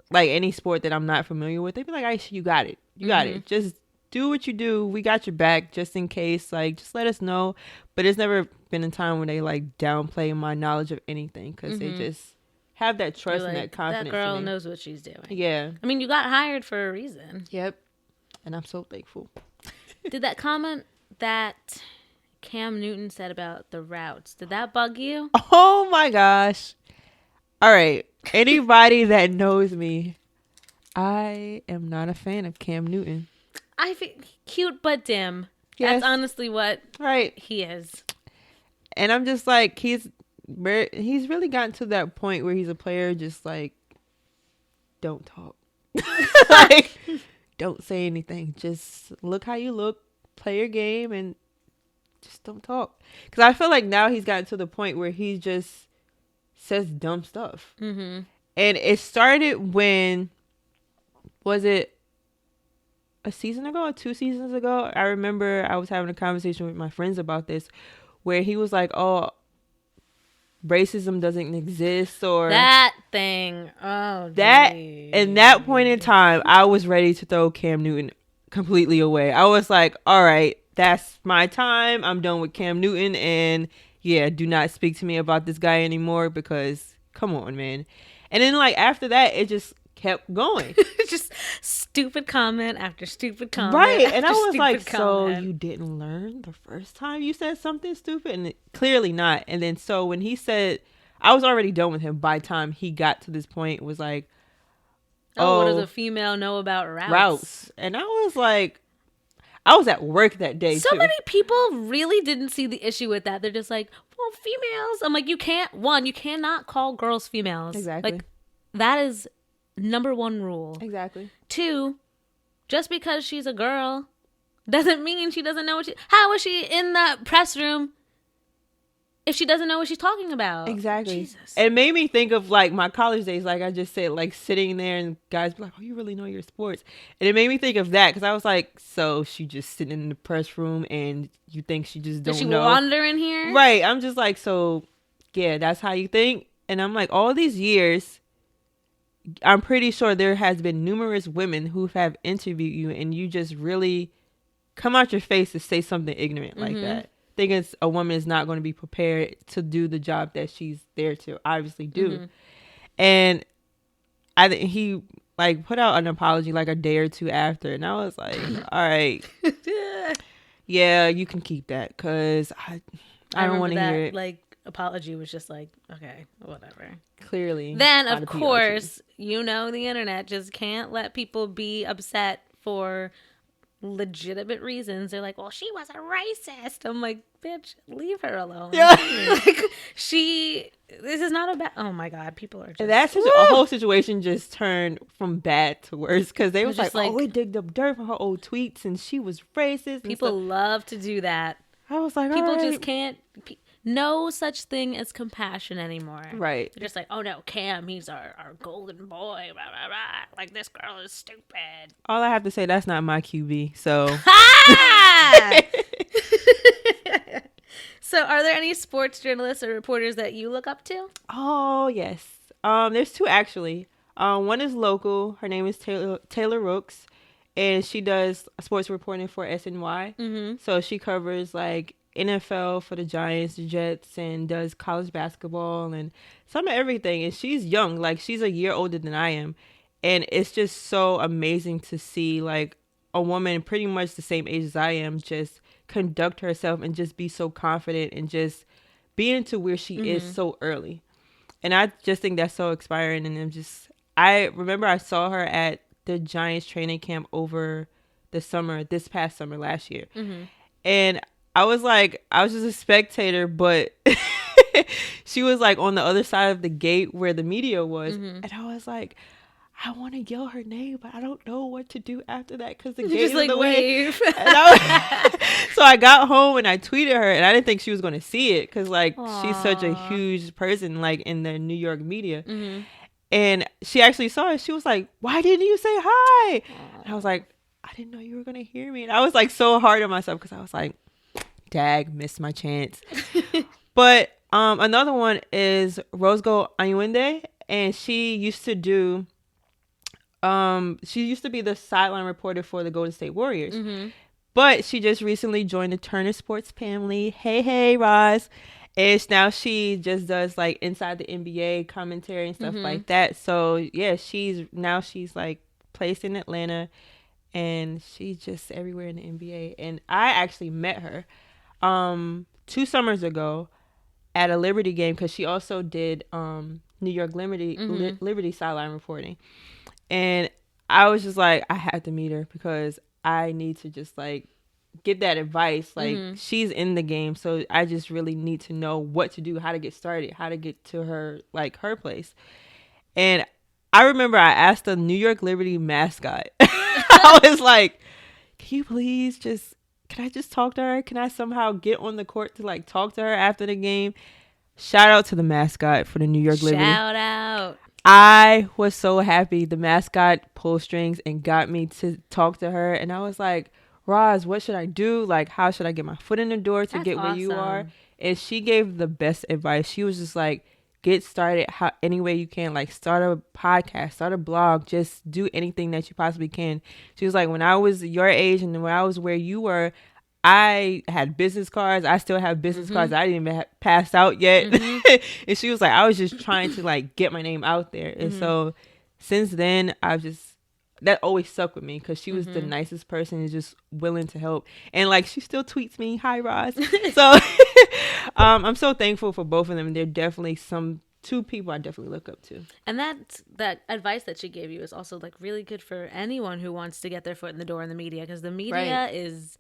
like any sport that I'm not familiar with, they'd be like, Aisha, you got it. You got it. Just do what you do. We got your back just in case. Like, just let us know. But it's never been a time when they like downplay my knowledge of anything, because they just have that trust and that confidence. That girl knows what she's doing. Yeah. I mean, you got hired for a reason. Yep. And I'm so thankful. Did that comment that Cam Newton said about the routes, did that bug you? Oh my gosh. All right. Anybody that knows me, I am not a fan of Cam Newton. I feel cute but dim. Yes. That's honestly what he is. And I'm just like, he's really gotten to that point where he's a player, just like, don't talk. Like, don't say anything. Just look how you look, play your game, and just don't talk. Because I feel like now he's gotten to the point where he just says dumb stuff. And it started when, was it a season ago or 2 seasons ago? I remember I was having a conversation with my friends about this, where he was like, oh, racism doesn't exist, or that thing. Oh, that. geez. In that point in time, I was ready to throw Cam Newton completely away. I was like, all right, that's my time. I'm done with Cam Newton, and yeah, do not speak to me about this guy anymore, because come on, man. And then like after that, it just kept going. Just stupid comment after stupid comment. Right. And I was like, comment. so you didn't learn the first time you said something stupid? And clearly not. And then so when he said, I was already done with him by the time he got to this point, was like, what does a female know about routes? And I was like, I was at work that day. So many people really didn't see the issue with that. They're just like, well, females. I'm like, you cannot call girls females. Exactly. Like, that is number one rule. Exactly. 2, just because she's a girl doesn't mean she doesn't know how is she in that press room if she doesn't know what she's talking about? Exactly. Jesus. It made me think of like my college days, like I just said, like sitting there and guys be like, oh, you really know your sports. And it made me think of that, because I was like, so she just sitting in the press room and you think she just don't know? Did she wander in here? Right. I'm just like, so yeah, that's how you think? And I'm like, all these years, I'm pretty sure there has been numerous women who have interviewed you, and you just really come out your face to say something ignorant like that. Thinking a woman is not going to be prepared to do the job that she's there to obviously do. And I think he like put out an apology like a day or 2 after, and I was like, all right, yeah, you can keep that, because I don't want to hear it. Like, apology was just like, okay, whatever. Clearly. Then of course, the internet just can't let people be upset for legitimate reasons. They're like, well, she was a racist. I'm like, bitch, leave her alone. Yeah. Like, this is not about, oh my God, people are just. And that's a whole situation just turned from bad to worse, because they was like, oh, we digged up dirt for her old tweets and she was racist. People love to do that. I was like, people just can't. No such thing as compassion anymore. Right. They're just like, oh no, Cam, he's our golden boy. Blah, blah, blah. Like, this girl is stupid. All I have to say, that's not my QB. So. So, are there any sports journalists or reporters that you look up to? Oh yes. There's 2 actually. One is local. Her name is Taylor Rooks, and she does sports reporting for SNY. So she covers like NFL for the Giants, the Jets, and does college basketball and some of everything. And she's young, like she's a year older than I am. And it's just so amazing to see like a woman pretty much the same age as I am just conduct herself and just be so confident and just be into where she is so early. And I just think that's so inspiring. And I remember I saw her at the Giants training camp over this past summer last year. And I was just a spectator, but she was like on the other side of the gate where the media was. And I was like, I want to yell her name, but I don't know what to do after that because the gate is in the way. So I got home and I tweeted her, and I didn't think she was going to see it because like she's such a huge person like in the New York media. And she actually saw it. She was like, "Why didn't you say hi?" And I was like, "I didn't know you were going to hear me." And I was like so hard on myself because I was like, "Dag, missed my chance." But another one is Rose Gold Ayunde, and she used to do. She used to be the sideline reporter for the Golden State Warriors, but she just recently joined the Turner Sports family. Hey, Roz. And now she just does like inside the NBA commentary and stuff like that. So yeah, she's like placed in Atlanta, and she's just everywhere in the NBA. And I actually met her 2 summers ago at a Liberty game because she also did New York Liberty sideline reporting. And I was just like, I have to meet her because I need to just like get that advice. Like she's in the game, so I just really need to know what to do, how to get started, how to get to her place. And I remember I asked the New York Liberty mascot. I was like, can I just talk to her? Can I somehow get on the court to like talk to her after the game? Shout out to the mascot for the New York Liberty. Shout out. I was so happy. The mascot pulled strings and got me to talk to her. And I was like, Roz, what should I do? Like, how should I get my foot in the door to get where you are? And she gave the best advice. She was just like, get started any way you can. Like, start a podcast, start a blog, just do anything that you possibly can. She was like, when I was your age and when I was where you were, I had business cards. I still have business cards. I didn't even pass out yet. And she was like, I was just trying to like get my name out there. And so since then, that always stuck with me because she was the nicest person and just willing to help. And like, she still tweets me, hi, Roz. So I'm so thankful for both of them. They're definitely two people I definitely look up to. And that advice that she gave you is also like really good for anyone who wants to get their foot in the door in the media, because the media is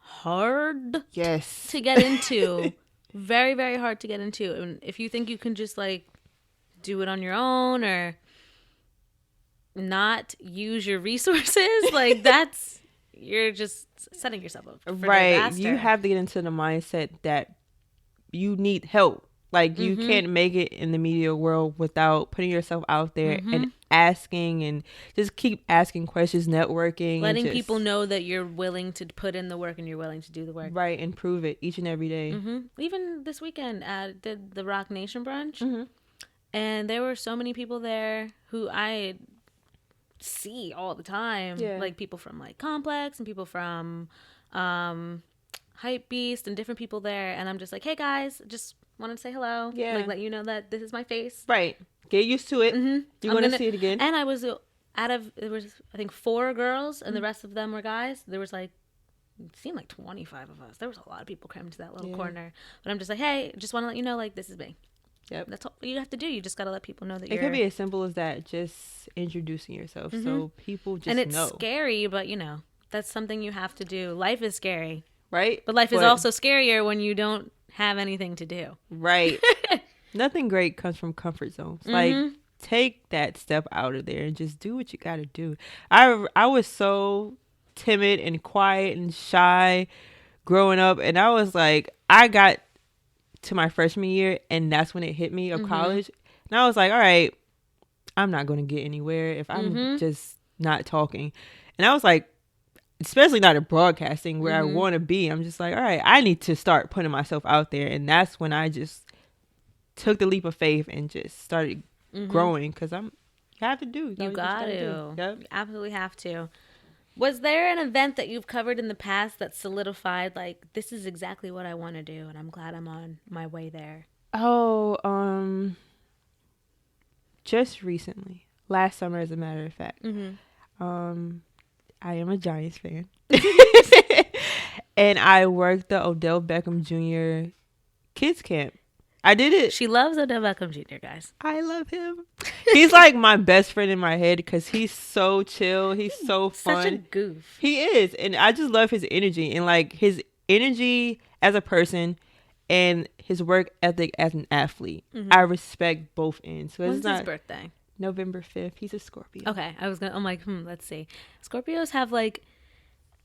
hard to get into. Very, very hard to get into. And if you think you can just like do it on your own or not use your resources, like you're just setting yourself up for disaster. You have to get into the mindset that you need help. Like you can't make it in the media world without putting yourself out there and asking, and just keep asking questions, networking, letting people know that you're willing to put in the work and you're willing to do the work, right, and prove it each and every day. Even this weekend did the Rock Nation brunch, and there were so many people there who I see all the time, like people from like Complex and people from Hype Beast and different people there, and I'm just like, hey guys, just wanted to say hello, like let you know that this is my face, right? Get used to it. You're gonna see it again. And I was there was I think 4 girls and the rest of them were guys. There was like, it seemed like 25 of us. There was a lot of people crammed to that little corner. But I'm just like, hey, just want to let you know, like, this is me. Yep. That's all you have to do. You just got to let people know that it could be as simple as that, just introducing yourself so people just know. And it's scary, but you know, that's something you have to do. Life is scary. Right? But life is also scarier when you don't have anything to do. Right. Nothing great comes from comfort zones. Like, take that step out of there and just do what you got to do. I was so timid and quiet and shy growing up, and I was like, I got to my freshman year, and that's when it hit me of college. And I was like, all right, I'm not going to get anywhere if I'm just not talking. And I was like, especially not in broadcasting where I want to be. I'm just like, all right, I need to start putting myself out there. And that's when I just took the leap of faith and just started growing, because you have to do. You got to. Yep. You absolutely have to. Was there an event that you've covered in the past that solidified, like, this is exactly what I want to do, and I'm glad I'm on my way there? Oh, just recently. Last summer, as a matter of fact. I am a Giants fan. And I worked the Odell Beckham Jr. kids camp. I did it. She loves Odell Beckham Jr., guys. I love him. He's like my best friend in my head because he's so chill. He's so fun. Such a goof. He is. And I just love his energy. And like his energy as a person and his work ethic as an athlete. Mm-hmm. I respect both ends. So when's his birthday? November 5th. He's a Scorpio. Okay. I'm like, let's see. Scorpios have like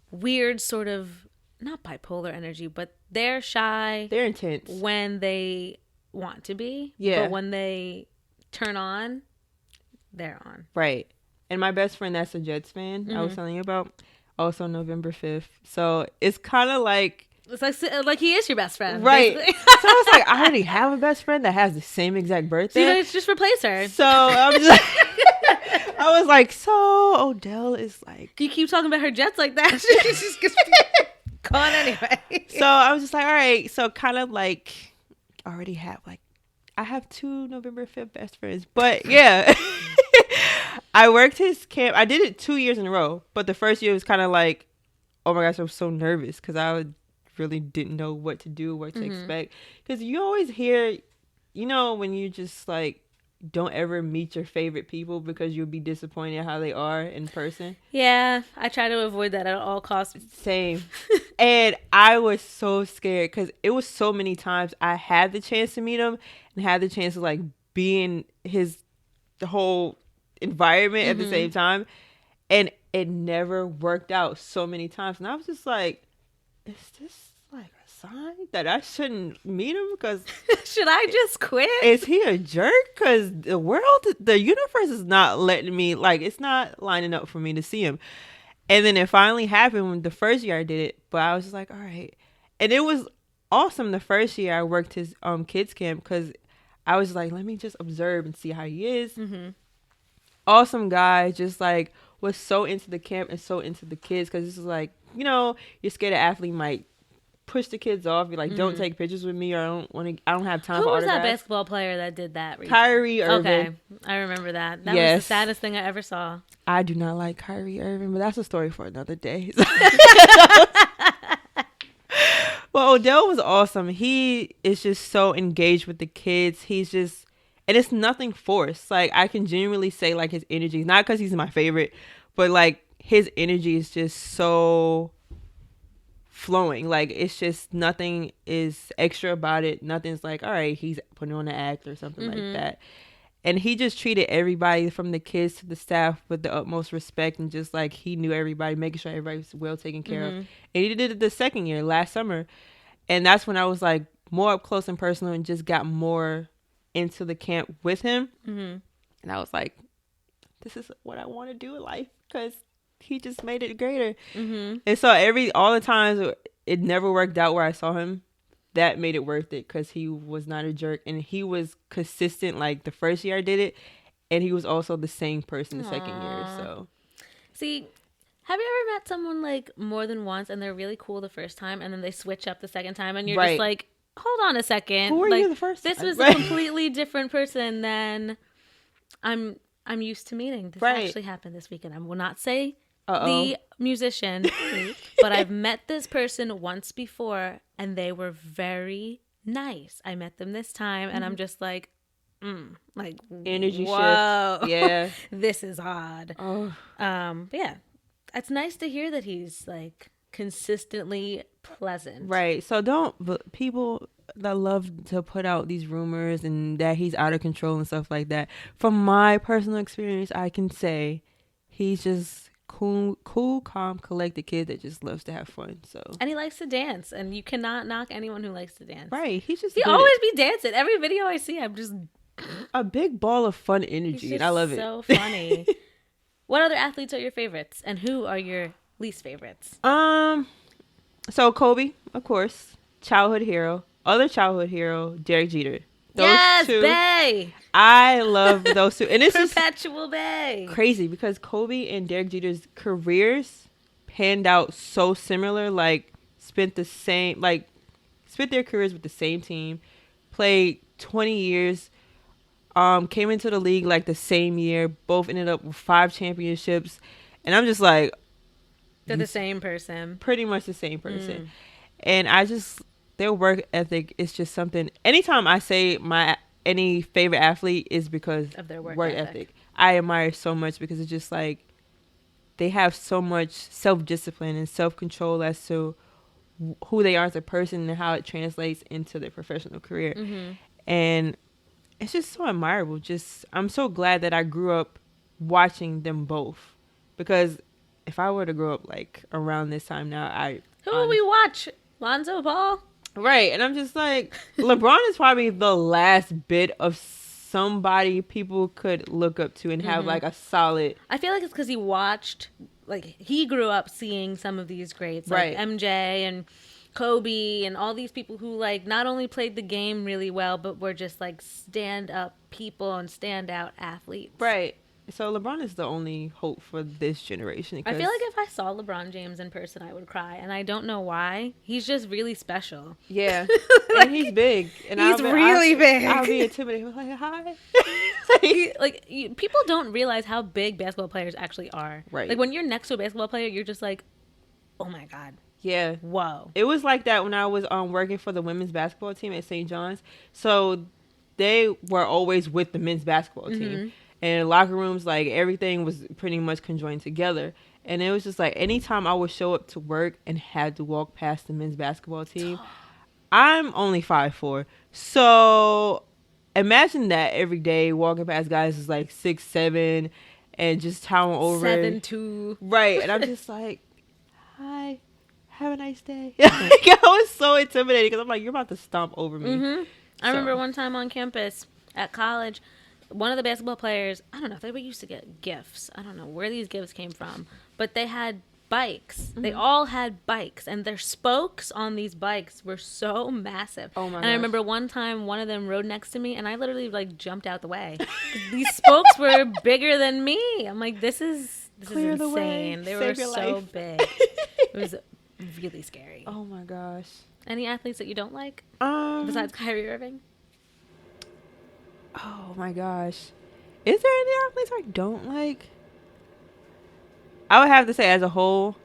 weird sort of, not bipolar energy, but they're shy. They're intense. When they want to be. Yeah. But when they turn on, they're on. Right. And my best friend that's a Jets fan, I was telling you about, also November 5th. So it's kind of like... It's like he is your best friend. Right. So I was like, I already have a best friend that has the same exact birthday. So you just replace her. So I'm just... I was like, so Odell is like... You keep talking about her Jets like that. She's just going to be gone anyway. So I was just like, all right. So kind of like... already have like I have 2 November 5th best friends, but yeah. I worked his camp. I did it 2 years in a row, but the first year was kind of like, oh my gosh, I was so nervous because really didn't know what to do, what to expect, because you always hear, when you just like don't ever meet your favorite people because you'll be disappointed how they are in person. Yeah, I try to avoid that at all costs. Same. And I was so scared because it was so many times I had the chance to meet him and had the chance to like be in the whole environment at the same time, and it never worked out so many times. And I was just like, is this like a sign that I shouldn't meet him? Because should I just quit? Is he a jerk? Because the universe is not letting me, like, it's not lining up for me to see him. And then it finally happened the first year I did it, but I was just like, all right. And it was awesome the first year I worked his kids camp because I was like, let me just observe and see how he is. Awesome guy, just like was so into the camp and so into the kids because this is like, you're scared an athlete might push the kids off. You're like, don't take pictures with me, or I don't have time for autographs. Who was that basketball player that did that recently? Kyrie Irving. Okay, I remember that. That was the saddest thing I ever saw. I do not like Kyrie Irving, but that's a story for another day. Well, Odell was awesome. He is just so engaged with the kids. He's just, and it's nothing forced. Like, I can genuinely say, like, his energy, not because he's my favorite, but like his energy is just so flowing. Like, it's just nothing is extra about it. Nothing's like, all right, he's putting on an act or something like that. And he just treated everybody from the kids to the staff with the utmost respect, and just like he knew everybody, making sure everybody was well taken care of. And he did it the second year, last summer. And that's when I was like more up close and personal and just got more into the camp with him. And I was like, this is what I want to do in life, because he just made it greater. And so all the times it never worked out where I saw him, that made it worth it, because he was not a jerk and he was consistent. Like the first year I did it, and he was also the same person the second year. So, see, have you ever met someone like more than once and they're really cool the first time and then they switch up the second time and you're just like, hold on a second, who were like, you the first this time? was a completely different person than I'm used to meeting. This actually happened this weekend. I will not say the musician, but I've met this person once before and they were very nice. I met them this time and I'm just like, like, energy whoa, shift. Yeah. This is odd. But yeah, it's nice to hear that he's like consistently pleasant. Right. So people that love to put out these rumors and that he's out of control and stuff like that. From my personal experience, I can say he's just cool, calm, collected kid that just loves to have fun. So, and he likes to dance, and you cannot knock anyone who likes to dance. Right. He always be dancing. Every video I see, I'm just a big ball of fun energy, and I love it. So funny. What other athletes are your favorites, and who are your least favorites? So Kobe, of course, childhood hero. Other childhood hero, Derek Jeter. Those two, Bay. I love those two. And it's perpetual Bay. Crazy because Kobe and Derek Jeter's careers panned out so similar. Like, spent their careers with the same team, played 20 years, came into the league like the same year, both ended up with 5 championships. And I'm just like, They're the same person. Pretty much the same person. And their work ethic is just something. Anytime I say any favorite athlete is because of their work ethic. I admire so much because it's just like they have so much self-discipline and self-control as to who they are as a person and how it translates into their professional career. And it's just so admirable. I'm so glad that I grew up watching them both, because if I were to grow up like around this time now, who will we watch? Lonzo Ball? Right. And I'm just like, LeBron is probably the last bit of somebody people could look up to and have like a solid. I feel like it's because he grew up seeing some of these greats, like MJ and Kobe and all these people who like not only played the game really well, but were just like stand up people and stand out athletes. Right. So LeBron is the only hope for this generation. I feel like if I saw LeBron James in person, I would cry, and I don't know why. He's just really special. Yeah, and he's big. And he's really big. I'll be intimidated. Like, hi. People don't realize how big basketball players actually are. Right. Like when you're next to a basketball player, you're just like, oh my god. Yeah. Whoa. It was like that when I was working for the women's basketball team at St. John's. So they were always with the men's basketball team. And locker rooms, like, everything was pretty much conjoined together. And it was just like, anytime I would show up to work and had to walk past the men's basketball team, I'm only 5'4". So imagine that every day, walking past guys is like 6'7", and just towering over. 7'2". Right. And I'm just like, hi, have a nice day. I was so intimidated because I'm like, you're about to stomp over me. I remember one time on campus at college, one of the basketball players, I don't know if they used to get gifts. I don't know where these gifts came from, but they had bikes. They all had bikes, and their spokes on these bikes were so massive. Oh my And gosh. I remember one time one of them rode next to me, and I literally like jumped out the way. These spokes were bigger than me. I'm like, this is Clear the insane. way. They Save were your so life. big. It was really scary. Oh my gosh. Any athletes that you don't like besides Kyrie Irving? Oh my gosh. Is there any athletes I don't like? I would have to say, as a whole,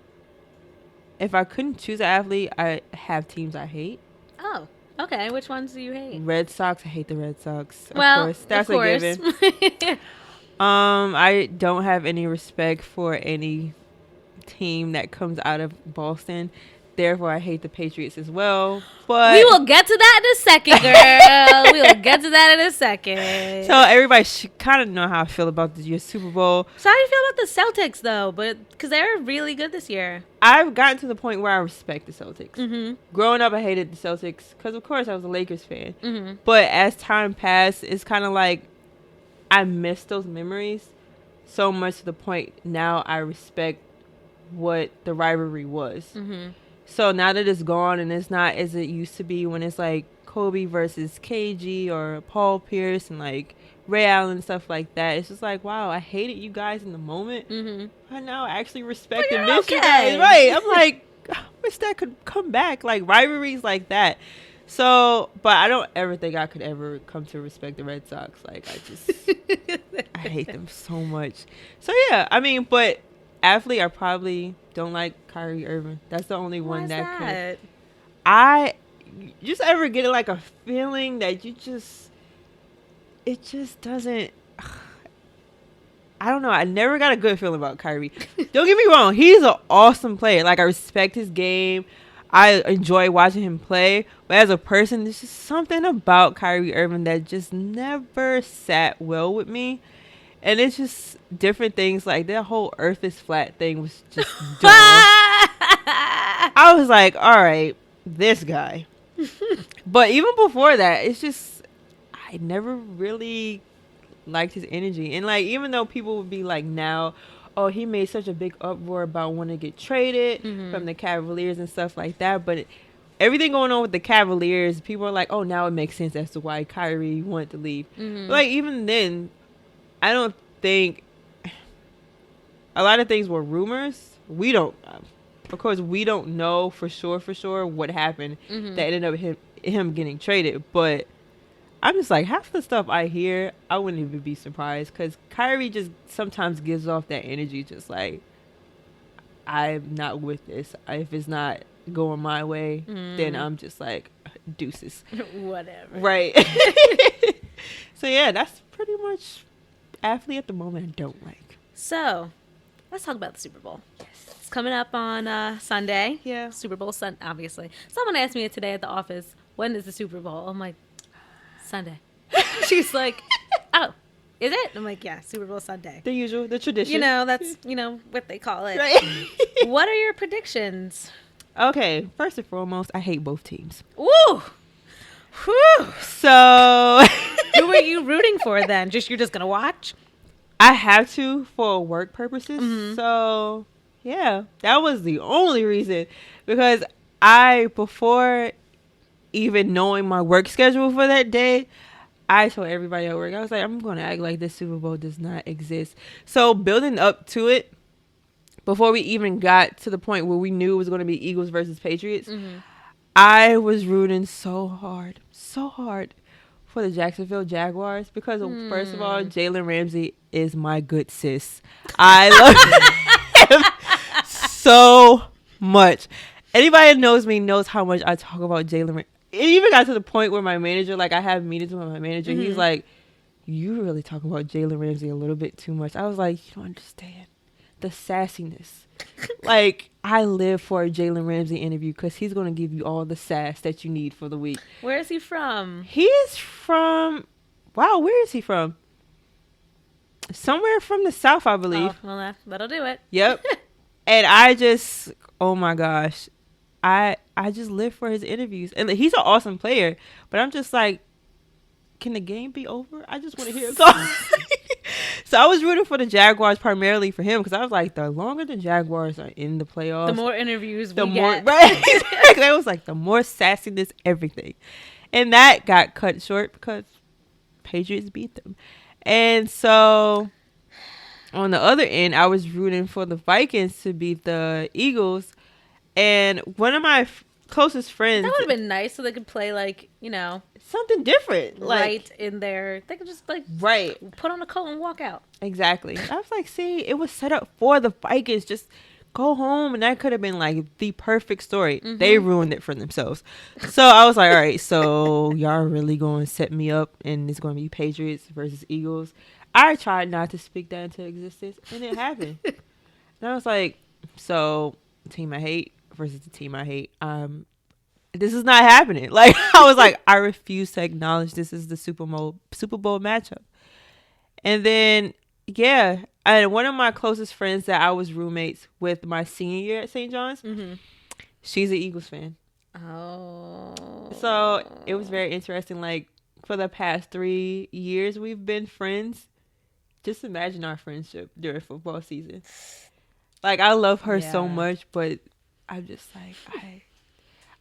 if I couldn't choose an athlete, I have teams I hate. Oh, okay. Which ones do you hate? Red Sox. I hate the Red Sox. Well, of course. That's of course. a given. I don't have any respect for any team that comes out of Boston. Therefore, I hate the Patriots as well. But we will get to that in a second, girl. We will get to that in a second. So everybody should kind of know how I feel about your Super Bowl. So how do you feel about the Celtics, though? But because they're really good this year. I've gotten to the point where I respect the Celtics. Growing up, I hated the Celtics because, of course, I was a Lakers fan. But as time passed, it's kind of like I miss those memories so much to the point now I respect what the rivalry was. So now that it's gone and it's not as it used to be when it's like Kobe versus KG or Paul Pierce and like Ray Allen and stuff like that, it's just like, wow, I hated you guys in the moment. I now actually respect and miss you guys. Right. I'm like, I wish that could come back, like rivalries like that. So, but I don't ever think I could ever come to respect the Red Sox. Like, I hate them so much. So, yeah, I mean, but athlete, I probably don't like Kyrie Irving. That's the only one that could. I just ever get like a feeling that it just doesn't. I don't know. I never got a good feeling about Kyrie. Don't get me wrong. He's an awesome player. Like, I respect his game. I enjoy watching him play. But as a person, there's just something about Kyrie Irving that just never sat well with me. And it's just different things. Like, that whole Earth is flat thing was just dumb. I was like, all right, this guy. But even before that, it's just, I never really liked his energy. And, like, even though people would be like now, oh, he made such a big uproar about wanting to get traded from the Cavaliers and stuff like that. But everything going on with the Cavaliers, people are like, oh, now it makes sense as to why Kyrie wanted to leave. But, like, even then, I don't think a lot of things were rumors. We don't, of course, we don't know for sure what happened that ended up him getting traded. But I'm just like, half the stuff I hear, I wouldn't even be surprised because Kyrie just sometimes gives off that energy, just like, I'm not with this. If it's not going my way, then I'm just like, deuces. Whatever. Right. So yeah, that's pretty much athlete at the moment I don't like. So let's talk about the Super Bowl. Yes. It's coming up on Sunday. Yeah. Super Bowl Sunday, obviously. Someone asked me today at the office, when is the Super Bowl? I'm like, Sunday. She's like, oh, is it? I'm like, yeah, Super Bowl Sunday. The usual, the tradition. You know, that's, you know, what they call it. Right. What are your predictions? Okay, first and foremost, I hate both teams. Woo! Whew. So Who are you rooting for then? You're just gonna watch? I have to for work purposes. Mm-hmm. So yeah, that was the only reason, because before even knowing my work schedule for that day, I told everybody at work, I was like, I'm going to act like this Super Bowl does not exist. So building up to it, before we even got to the point where we knew it was going to be Eagles versus Patriots, I was rooting so hard for the Jacksonville Jaguars, because first of all, Jalen Ramsey is my good sis. I love him so much. Anybody that knows me knows how much I talk about Jalen Ramsey. It even got to the point where my manager, like, I have meetings with my manager. He's like, you really talk about Jalen Ramsey a little bit too much. I was like, you don't understand the sassiness. Like, I live for a Jalen Ramsey interview because he's going to give you all the sass that you need for the week. Where is he from? He is from, wow, where is he from? Somewhere from the South, I believe. Oh, well, that'll do it. Yep. And I just, oh my gosh, I just live for his interviews. And he's an awesome player, but I'm just like, can the game be over? I just want to hear him talk. So I was rooting for the Jaguars primarily for him, because I was like, the longer the Jaguars are in the playoffs, The more interviews the we more, get. right? Exactly. I was like, the more sassiness, everything. And that got cut short because Patriots beat them. And so on the other end, I was rooting for the Vikings to beat the Eagles. And one of my closest friends, That would have been nice, so they could play, like, you know, something different, like, right in there. They could just, like, right, put on a coat and walk out. exactly. I was like, see, it was set up for the Vikings. Just go home, and that could have been like the perfect story. They ruined it for themselves. So I was like, all right, so y'all really going to set me up, and it's going to be Patriots versus Eagles. I tried not to speak that into existence, and it happened. And I was like, so the team I hate versus the team I hate. This is not happening. Like, I was like, I refuse to acknowledge this is the Super Bowl matchup. And then, yeah, and one of my closest friends that I was roommates with my senior year at St. John's, she's an Eagles fan. Oh. So it was very interesting. Like, for the past 3 years we've been friends. Just imagine our friendship during football season. Like, I love her so much, but I'm just like,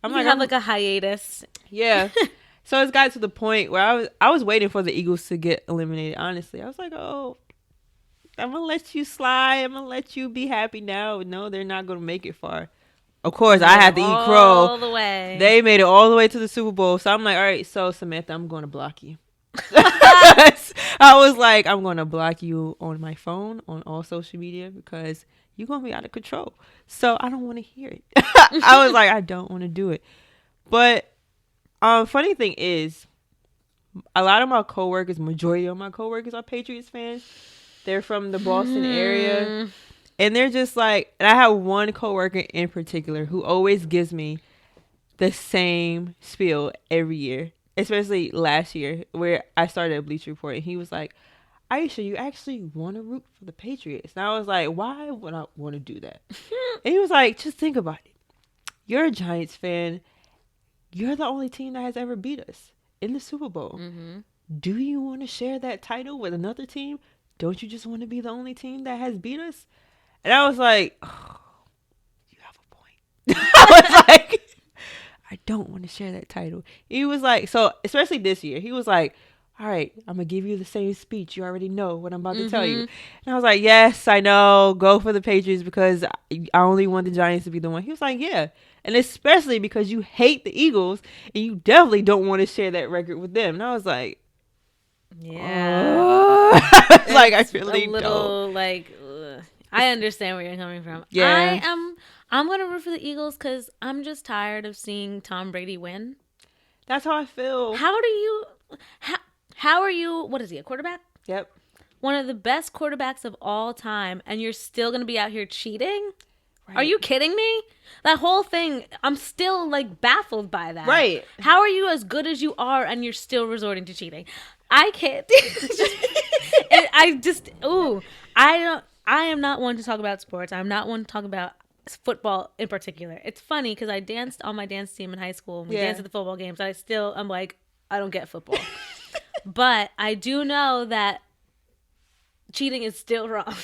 I'm like, have like a hiatus. Yeah. So it's got to the point where I was waiting for the Eagles to get eliminated, honestly. I was like, oh, I'm going to let you slide. I'm going to let you be happy now. No, they're not going to make it far. Of course, I had to eat crow. All the way. They made it all the way to the Super Bowl. So I'm like, all right, so Samantha, I'm going to block you. I was like, I'm going to block you on my phone, on all social media, because you're going to be out of control. So I don't want to hear it. I was like, I don't want to do it. But funny thing is, a lot of my coworkers, majority of my coworkers are Patriots fans. They're from the Boston area. And they're just like, and I have one coworker in particular who always gives me the same spiel every year, especially last year where I started a Bleacher Report. And he was like, Aisha, you actually want to root for the Patriots. And I was like, why would I want to do that? And he was like, just think about it. You're a Giants fan. You're the only team that has ever beat us in the Super Bowl. Do you want to share that title with another team? Don't you just want to be the only team that has beat us? And I was like, oh, you have a point. I was like, I don't want to share that title. He was like, so especially this year, he was like, all right, I'm going to give you the same speech. You already know what I'm about to tell you. And I was like, yes, I know. Go for the Patriots because I only want the Giants to be the one. He was like, yeah. And especially because you hate the Eagles and you definitely don't want to share that record with them. And I was like, yeah. Like, I really a little, don't. like, I understand where you're coming from. Yeah. I'm going to root for the Eagles because I'm just tired of seeing Tom Brady win. That's how I feel. How are you, what is he, a quarterback? Yep. One of the best quarterbacks of all time, and you're still going to be out here cheating? Right. Are you kidding me? That whole thing, I'm still like baffled by that. Right. How are you as good as you are and you're still resorting to cheating? I can't. I am not one to talk about sports. I'm not one to talk about football in particular. It's funny because I danced on my dance team in high school. We danced at the football games. I'm like, I don't get football. But I do know that cheating is still wrong.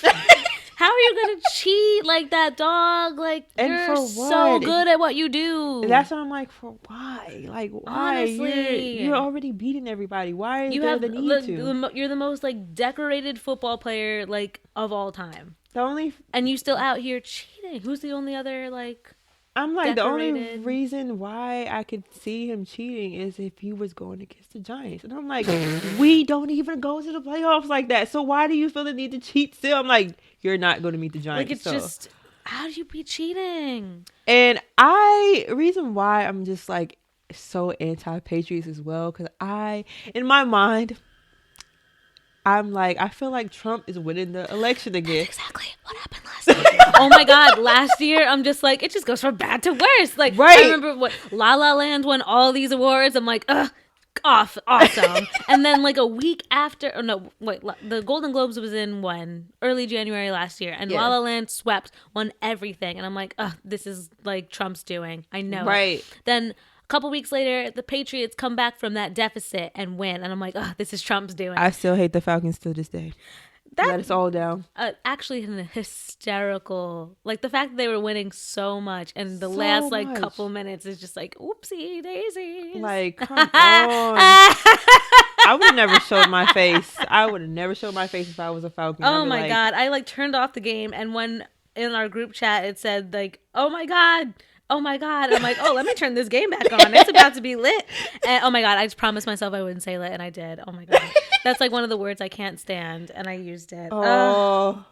How are you gonna cheat like that, dog? Like, and you're so good at what you do. That's what I'm like, for why? Like, why? Honestly, you're already beating everybody. Why is there the need to? You're the most like decorated football player like of all time. And you still out here cheating. Who's the only other like? I'm like, decorated? The only reason why I could see him cheating is if he was going against the Giants. And I'm like, we don't even go to the playoffs like that. So why do you feel the need to cheat still? I'm like, you're not going to meet the Giants. Like, it's just, how do you be cheating? And reason why I'm just like so anti-Patriots as well, because in my mind, I'm like, I feel like Trump is winning the election again. That's exactly what happened last year. Oh my God, last year, I'm just like, it just goes from bad to worse. Like, right. I remember what La La Land won all these awards. I'm like, awesome. And then like a week after, the Golden Globes was in early January last year, and La La Land won everything. And I'm like, this is like Trump's doing. I know. Right. Then a couple weeks later, the Patriots come back from that deficit and win. And I'm like, this is Trump's doing. I still hate the Falcons to this day. Let us all down. Actually, hysterical. Like, the fact that they were winning so much and the last, like, couple minutes is just like, oopsie daisies. Like, come on. I would have never showed my face. If I was a Falcon. Oh, my God. I, like, turned off the game, and when in our group chat it said, like, oh, my God. And I'm like, let me turn this game back on. It's about to be lit. And oh my God, I just promised myself I wouldn't say lit, and I did. Oh my God. That's like one of the words I can't stand, and I used it. The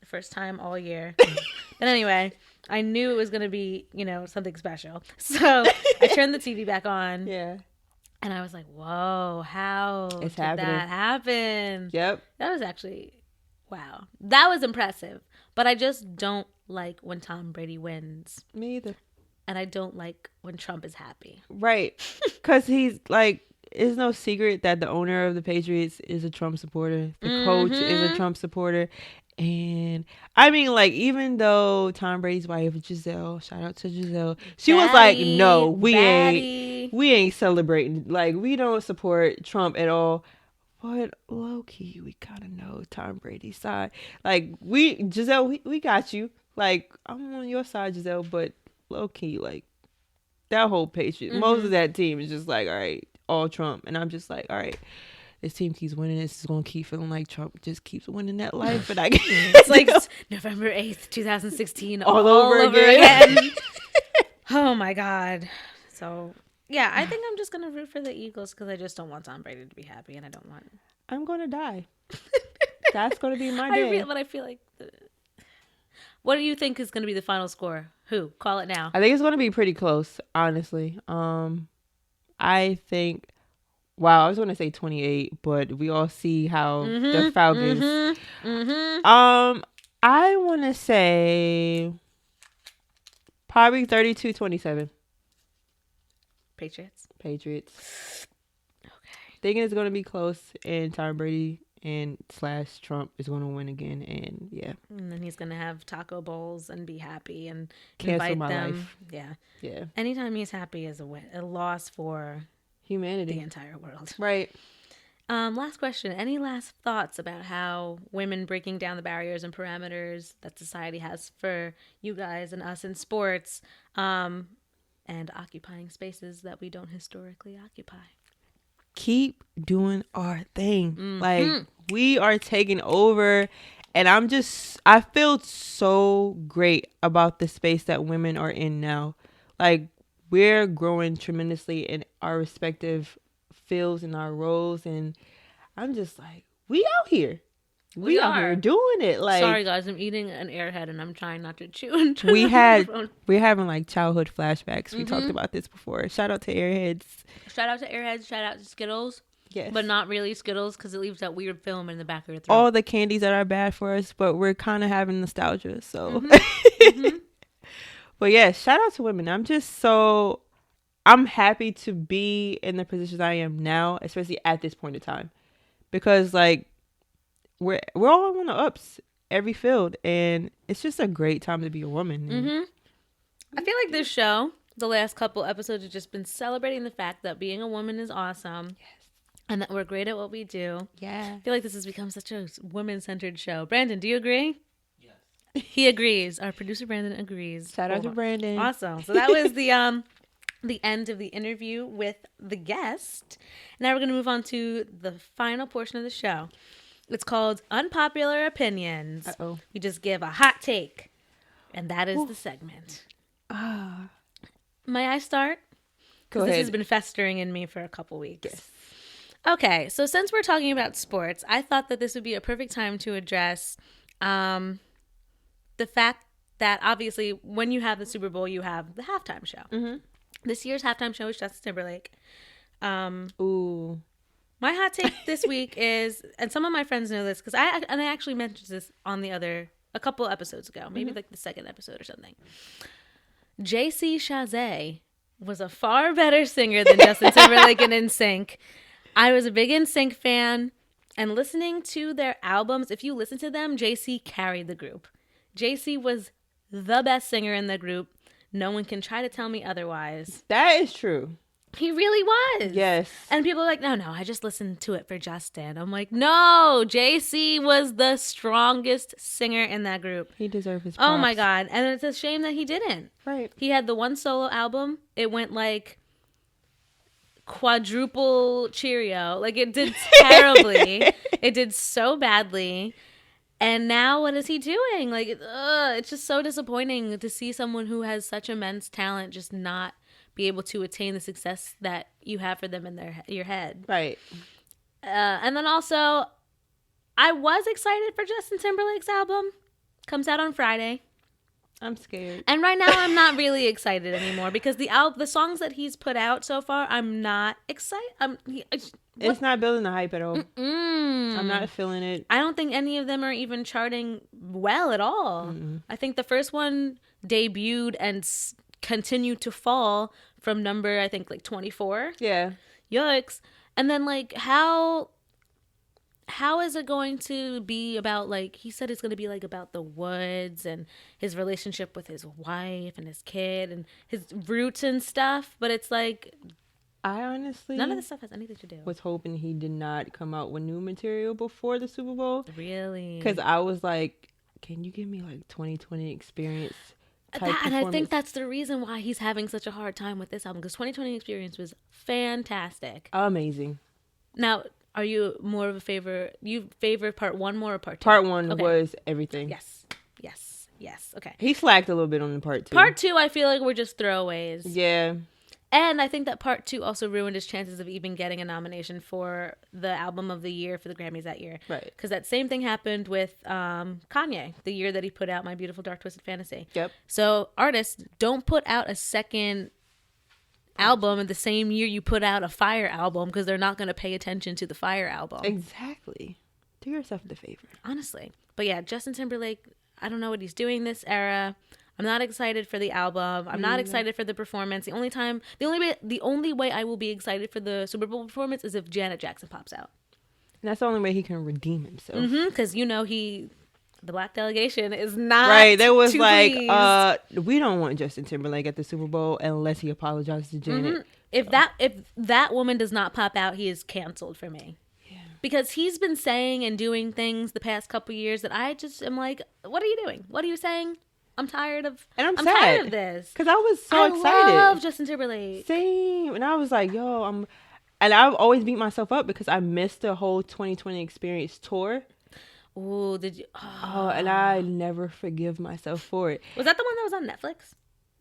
first time all year. But anyway, I knew it was going to be, something special. So I turned the TV back on. Yeah. And I was like, whoa, how did that happen? Yep. That was actually, wow. That was impressive. But I just don't like when Tom Brady wins. Me either. And I don't like when Trump is happy. Right. Because he's like, it's no secret that the owner of the Patriots is a Trump supporter. The coach is a Trump supporter. And I mean, like, even though Tom Brady's wife, Giselle, shout out to Giselle, she was like, no, we ain't celebrating. Like, we don't support Trump at all. But low key, we kind of know Tom Brady's side. Like, Giselle, we got you. Like, I'm on your side, Giselle, but low key, like, that whole Patriots, most of that team is just like, all right, all Trump. And I'm just like, all right, this team keeps winning. This is going to keep feeling like Trump just keeps winning that life. And it's like November 8th, 2016, all over again. Oh, my God. So, yeah, I think I'm just going to root for the Eagles because I just don't want Tom Brady to be happy, and I'm going to die. That's going to be my day. But I feel like... What do you think is going to be the final score? Who? Call it now. I think it's going to be pretty close, honestly. I think, I was going to say 28, but we all see how the Falcons. I want to say probably 32-27. Patriots. Okay. Thinking it's going to be close, and Tom Brady and / Trump is going to win again, and yeah. And then he's going to have taco bowls and be happy and cancel invite them. Life. Yeah. Yeah. Anytime he's happy is a loss for humanity, the entire world. Right. Last question. Any last thoughts about how women breaking down the barriers and parameters that society has for you guys and us in sports, and occupying spaces that we don't historically occupy? Keep doing our thing. Like, we are taking over, and I feel so great about the space that women are in now. Like, we're growing tremendously in our respective fields and our roles, and I'm just like, we out here. We out here doing it. Like, sorry guys, I'm eating an Airhead and I'm trying not to chew into we're having like childhood flashbacks. We talked about this before. Shout out to Airheads. Shout out to Airheads. Shout out to Skittles. Yes. But not really Skittles, because it leaves that weird film in the back of your throat. All the candies that are bad for us, but we're kind of having nostalgia. So, but yeah, shout out to women. I'm happy to be in the positions I am now, especially at this point in time, because like we're all on the ups every field, and it's just a great time to be a woman. I feel like this show, the last couple episodes, have just been celebrating the fact that being a woman is awesome. Yes. And that we're great at what we do. Yeah. I feel like this has become such a woman-centered show. Brandon, do you agree? Yes. He agrees. Our producer Brandon agrees. Shout out to Brandon. Awesome. So that was the end of the interview with the guest. Now we're going to move on to the final portion of the show. It's called Unpopular Opinions. Uh-oh. We just give a hot take. And that is the segment. May I start? Go ahead. This has been festering in me for a couple weeks. Yes. Okay, so since we're talking about sports, I thought that this would be a perfect time to address the fact that obviously when you have the Super Bowl, you have the halftime show. Mm-hmm. This year's halftime show is Justin Timberlake. Ooh. My hot take this week is, and some of my friends know this because I actually mentioned this on a couple episodes ago, maybe like the second episode or something. JC Chazé was a far better singer than Justin Timberlake in NSYNC. I was a big NSYNC fan, and listening to their albums, if you listen to them, JC carried the group. JC was the best singer in the group. No one can try to tell me otherwise. That is true. He really was. Yes. And people are like, no, I just listened to it for Justin. I'm like, no, JC was the strongest singer in that group. He deserved his props. Oh my God. And it's a shame that he didn't. Right. He had the one solo album. It went like quadruple Cheerio. Like, it did terribly. It did so badly. And now what is he doing? Like, it's just so disappointing to see someone who has such immense talent just not be able to attain the success that you have for them in your head. Right. And then also, I was excited for Justin Timberlake's album. Comes out on Friday. I'm scared. And right now, I'm not really excited anymore because the songs that he's put out so far, I'm not excited. It's not building the hype at all. I'm not feeling it. I don't think any of them are even charting well at all. I think the first one debuted and continued to fall from number, I think, like 24. Yeah. Yikes. And then, like, how is it going to be about, like, he said it's going to be, like, about the woods and his relationship with his wife and his kid and his roots and stuff. But it's like, I honestly, none of this stuff has anything to do. Was hoping he did not come out with new material before the Super Bowl. Really? Because I was like, can you give me, like, 2020 experience? And I think that's the reason why he's having such a hard time with this album, because 2020 Experience was fantastic. Amazing. Now, are you more of a favor part one more or part two? Part one was everything. Yes. Okay. He slacked a little bit on the part two. Part two, I feel like were just throwaways. Yeah. And I think that part two also ruined his chances of even getting a nomination for the album of the year for the Grammys that year. Right. Because that same thing happened with Kanye, the year that he put out My Beautiful Dark Twisted Fantasy. Yep. So artists, don't put out a second album in the same year you put out a Fire album, because they're not going to pay attention to the Fire album. Exactly. Do yourself the favor. Honestly. But yeah, Justin Timberlake, I don't know what he's doing this era. I'm not excited for the album. I'm not excited for the performance. The only way I will be excited for the Super Bowl performance is if Janet Jackson pops out. And that's the only way he can redeem himself. Because the black delegation is not right. There was like, pleased. We don't want Justin Timberlake at the Super Bowl unless he apologizes to Janet. If that woman does not pop out, he is canceled for me. Yeah. Because he's been saying and doing things the past couple years that I just am like, what are you doing? What are you saying? I'm tired of. And I'm sad. Tired of this. Because I was so excited. I love Justin Timberlake. Same. And I was like, and I've always beat myself up because I missed the whole 2020 Experience tour. Oh, did you? Oh, and I never forgive myself for it. Was that the one that was on Netflix?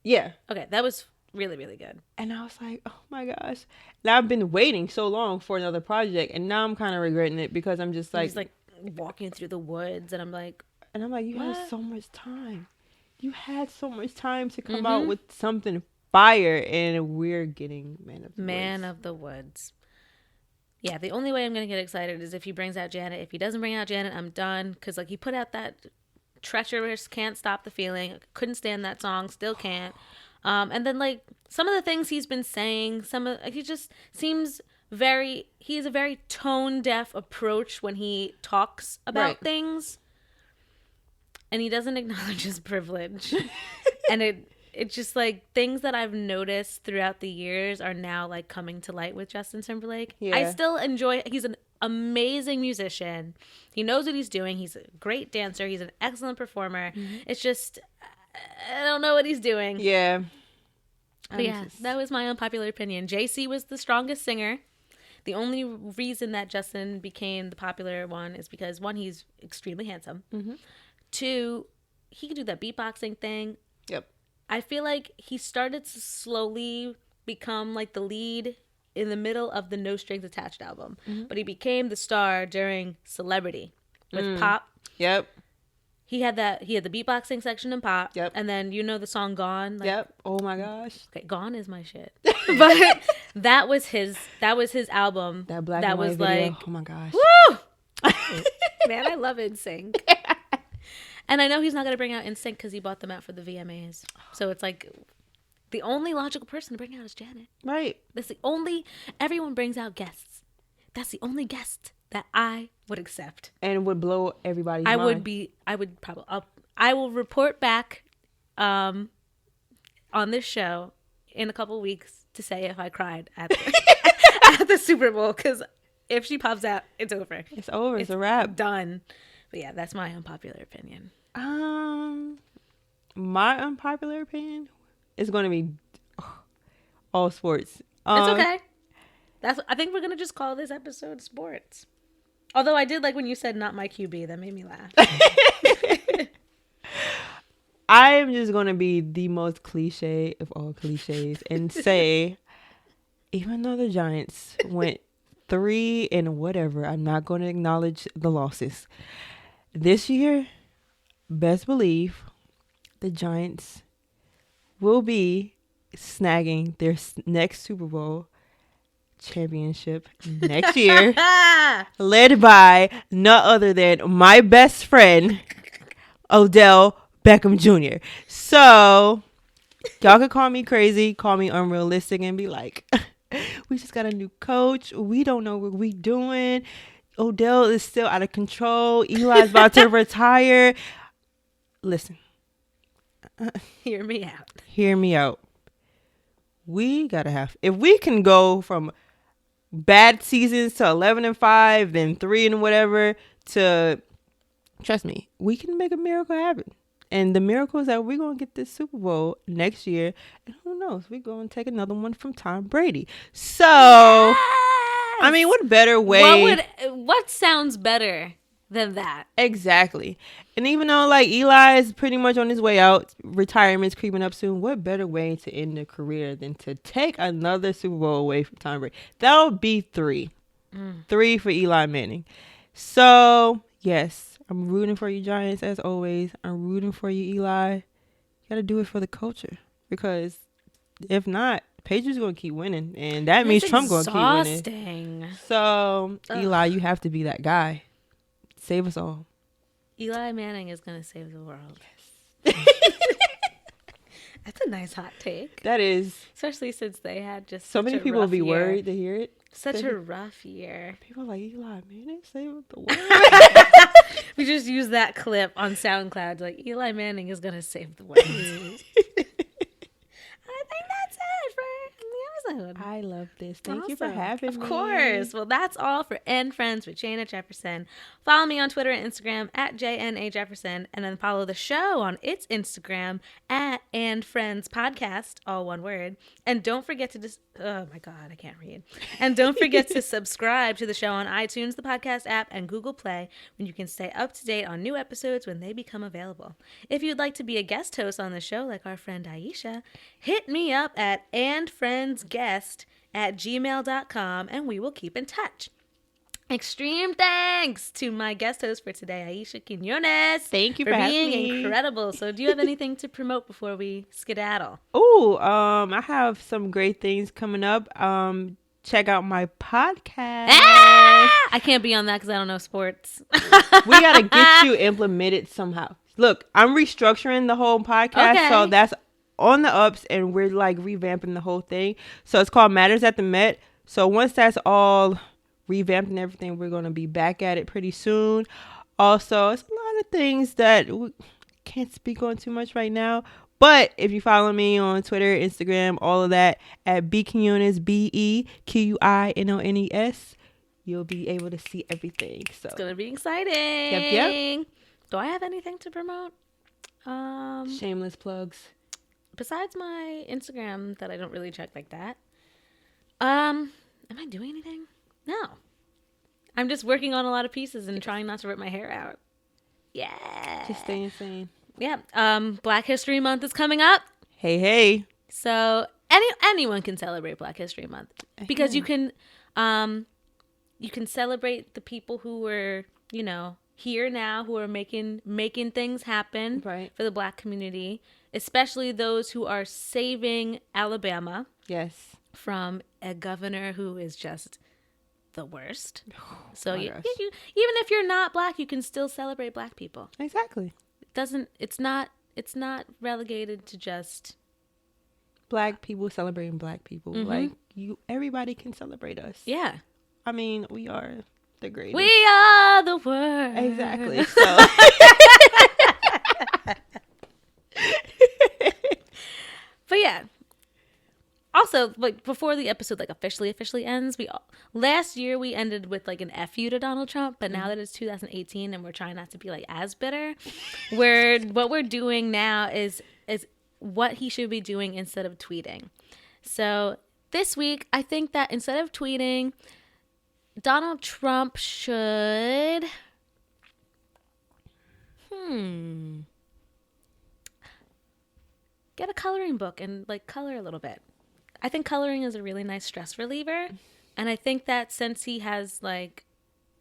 Yeah. Okay, that was really, really good. And I was like, oh my gosh. Now I've been waiting so long for another project, and now I'm kind of regretting it because I'm just like walking through the woods, and I'm like, you what? had so much time. You had so much time to come out with something fire, and we're getting Man of the Woods. Yeah, the only way I'm going to get excited is if he brings out Janet. If he doesn't bring out Janet, I'm done. Because, like, he put out that treacherous Can't Stop the Feeling. Couldn't stand that song. Still can't. And then, like, some of the things he's been saying, he just seems he has a very tone-deaf approach when he talks about things. And he doesn't acknowledge his privilege. And it's just like things that I've noticed throughout the years are now like coming to light with Justin Timberlake. Yeah. I still enjoy, he's an amazing musician. He knows what he's doing. He's a great dancer. He's an excellent performer. It's just, I don't know what he's doing. Yeah. But that was my unpopular opinion. JC was the strongest singer. The only reason that Justin became the popular one is because, one, he's extremely handsome. Two, he could do that beatboxing thing. Yep. I feel like he started to slowly become like the lead in the middle of the No Strings Attached album. But he became the star during Celebrity with Pop. Yep. He had the beatboxing section in Pop. Yep. And then the song Gone. Like, yep. Oh my gosh. Okay, Gone is my shit. But that was his album. That black and white video. Like, oh my gosh. Woo! Man, I love NSYNC. And I know he's not going to bring out NSYNC because he bought them out for the VMAs. So it's like the only logical person to bring out is Janet. Right. Everyone brings out guests. That's the only guest that I would accept. And would blow everybody's mind. I will report back on this show in a couple weeks to say if I cried at the Super Bowl. Because if she pops out, it's over. It's over. It's a wrap. Done. But yeah, that's my unpopular opinion. My unpopular opinion is going to be all sports. It's okay. I think we're going to just call this episode sports. Although I did like when you said not my QB. That made me laugh. I am just going to be the most cliche of all cliches and say, even though the Giants went 3 and whatever, I'm not going to acknowledge the losses. This year, best believe the Giants will be snagging their next Super Bowl championship next year, led by none other than my best friend, Odell Beckham Jr. So, y'all could call me crazy, call me unrealistic, and be like, we just got a new coach. We don't know what we're doing. Odell is still out of control. Eli's about to retire. Listen. Hear me out. Hear me out. We gotta have, if we can go from bad seasons to 11-5, then 3 and whatever, to, trust me, we can make a miracle happen. And the miracle is that we're going to get this Super Bowl next year. And who knows? We're going to take another one from Tom Brady. So, yes! I mean, what better way? What sounds better than that? Exactly. And even though, like, Eli is pretty much on his way out, retirement's creeping up soon, what better way to end a career than to take another Super Bowl away from Tom Brady? That'll be 3. 3 for Eli Manning. So, yes. I'm rooting for you, Giants, as always. I'm rooting for you, Eli. You got to do it for the culture. Because if not, Patriots going to keep winning. And that means Trump going to keep winning. So, Eli, you have to be that guy. Save us all. Eli Manning is going to save the world. Yes. That's a nice hot take. That is. Especially since they had just so many people will be worried to hear it. Such a rough year. People are like, Eli Manning saved the world. We just use that clip on SoundCloud. Like, Eli Manning is going to save the world. I think that's it for the episode. I love this. Thank you for having me. Of course. Well, that's all for And Friends with Janet Jefferson. Follow me on Twitter and Instagram at JNA Jefferson. And then follow the show on its Instagram at And Friends Podcast, all one word. And don't forget to oh my God, I can't read. And don't forget to subscribe to the show on iTunes, the podcast app, and Google Play, when you can stay up to date on new episodes when they become available. If you'd like to be a guest host on the show, like our friend Aisha, hit me up at andfriendsguest@gmail.com and we will keep in touch. Extreme thanks to my guest host for today, Aisha Quiñones. Thank you for being having me. Incredible. So do you have anything to promote before we skedaddle? Oh, I have some great things coming up. Check out my podcast. I can't be on that because I don't know sports. We got to get you implemented somehow. Look, I'm restructuring the whole podcast, so that's on the ups, and we're like revamping the whole thing. So it's called Matters at the Met. So once that's all revamped and everything, we're going to be back at it pretty soon. Also, it's a lot of things that we can't speak on too much right now. But if you follow me on Twitter, Instagram, all of that at Quiñones, BEQUINONES, you'll be able to see everything. So it's gonna be exciting. Yep. Do I have anything to promote? Shameless plugs. Besides my Instagram that I don't really check like that. Am I doing anything? No. I'm just working on a lot of pieces and trying not to rip my hair out. Yeah. Just stay insane. Yeah. Black History Month is coming up. Hey. So anyone can celebrate Black History Month because you can celebrate the people who were, here now, who are making things happen for the Black community, especially those who are saving Alabama. Yes. From a governor who is just the worst. So you, even if you're not Black, you can still celebrate Black people. Exactly. It's not relegated to just Black people celebrating Black people. Mm-hmm. Like everybody can celebrate us. Yeah. I mean, we are the greatest. We are the world. Exactly. So but yeah. Also, like before the episode officially ends, last year we ended with like an FU to Donald Trump, but now that it's 2018 and we're trying not to be like as bitter, what we're doing now is what he should be doing instead of tweeting. So this week, I think that instead of tweeting, Donald Trump should get a coloring book and like color a little bit. I think coloring is a really nice stress reliever. And I think that since he has like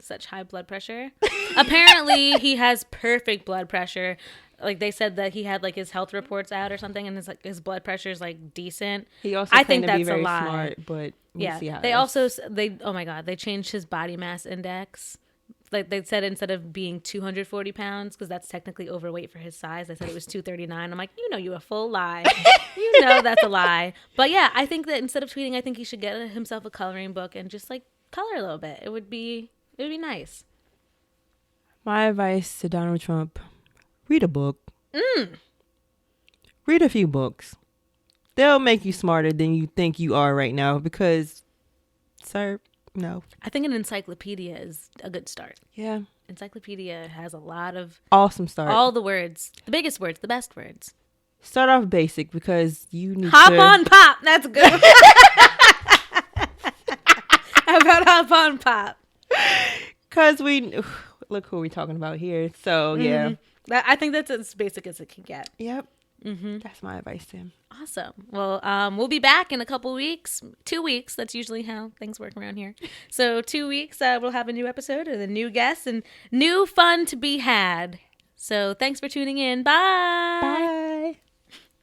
such high blood pressure, apparently he has perfect blood pressure. Like they said that he had like his health reports out or something, and his blood pressure is like decent. He also claimed to be very smart, but we'll see how oh my God, they changed his body mass index. Like they said, instead of being 240 pounds, because that's technically overweight for his size, they said it was 239. I'm like, you a full lie. That's a lie. But yeah, I think that instead of tweeting, I think he should get himself a coloring book and just like color a little bit. It would be nice. My advice to Donald Trump: read a book. Read a few books. They'll make you smarter than you think you are right now because, sir, no. I think an encyclopedia is a good start. Yeah. Encyclopedia has a lot of... awesome start. All the words. The biggest words. The best words. Start off basic because you need hop on pop. That's good. How about hop on pop? Because look who we're talking about here. So, yeah. I think that's as basic as it can get. Yep. That's my advice to him. Awesome. Well, we'll be back in a couple weeks. 2 weeks. That's usually how things work around here. So 2 weeks, we'll have a new episode with a new guest and new fun to be had. So thanks for tuning in. Bye. Bye.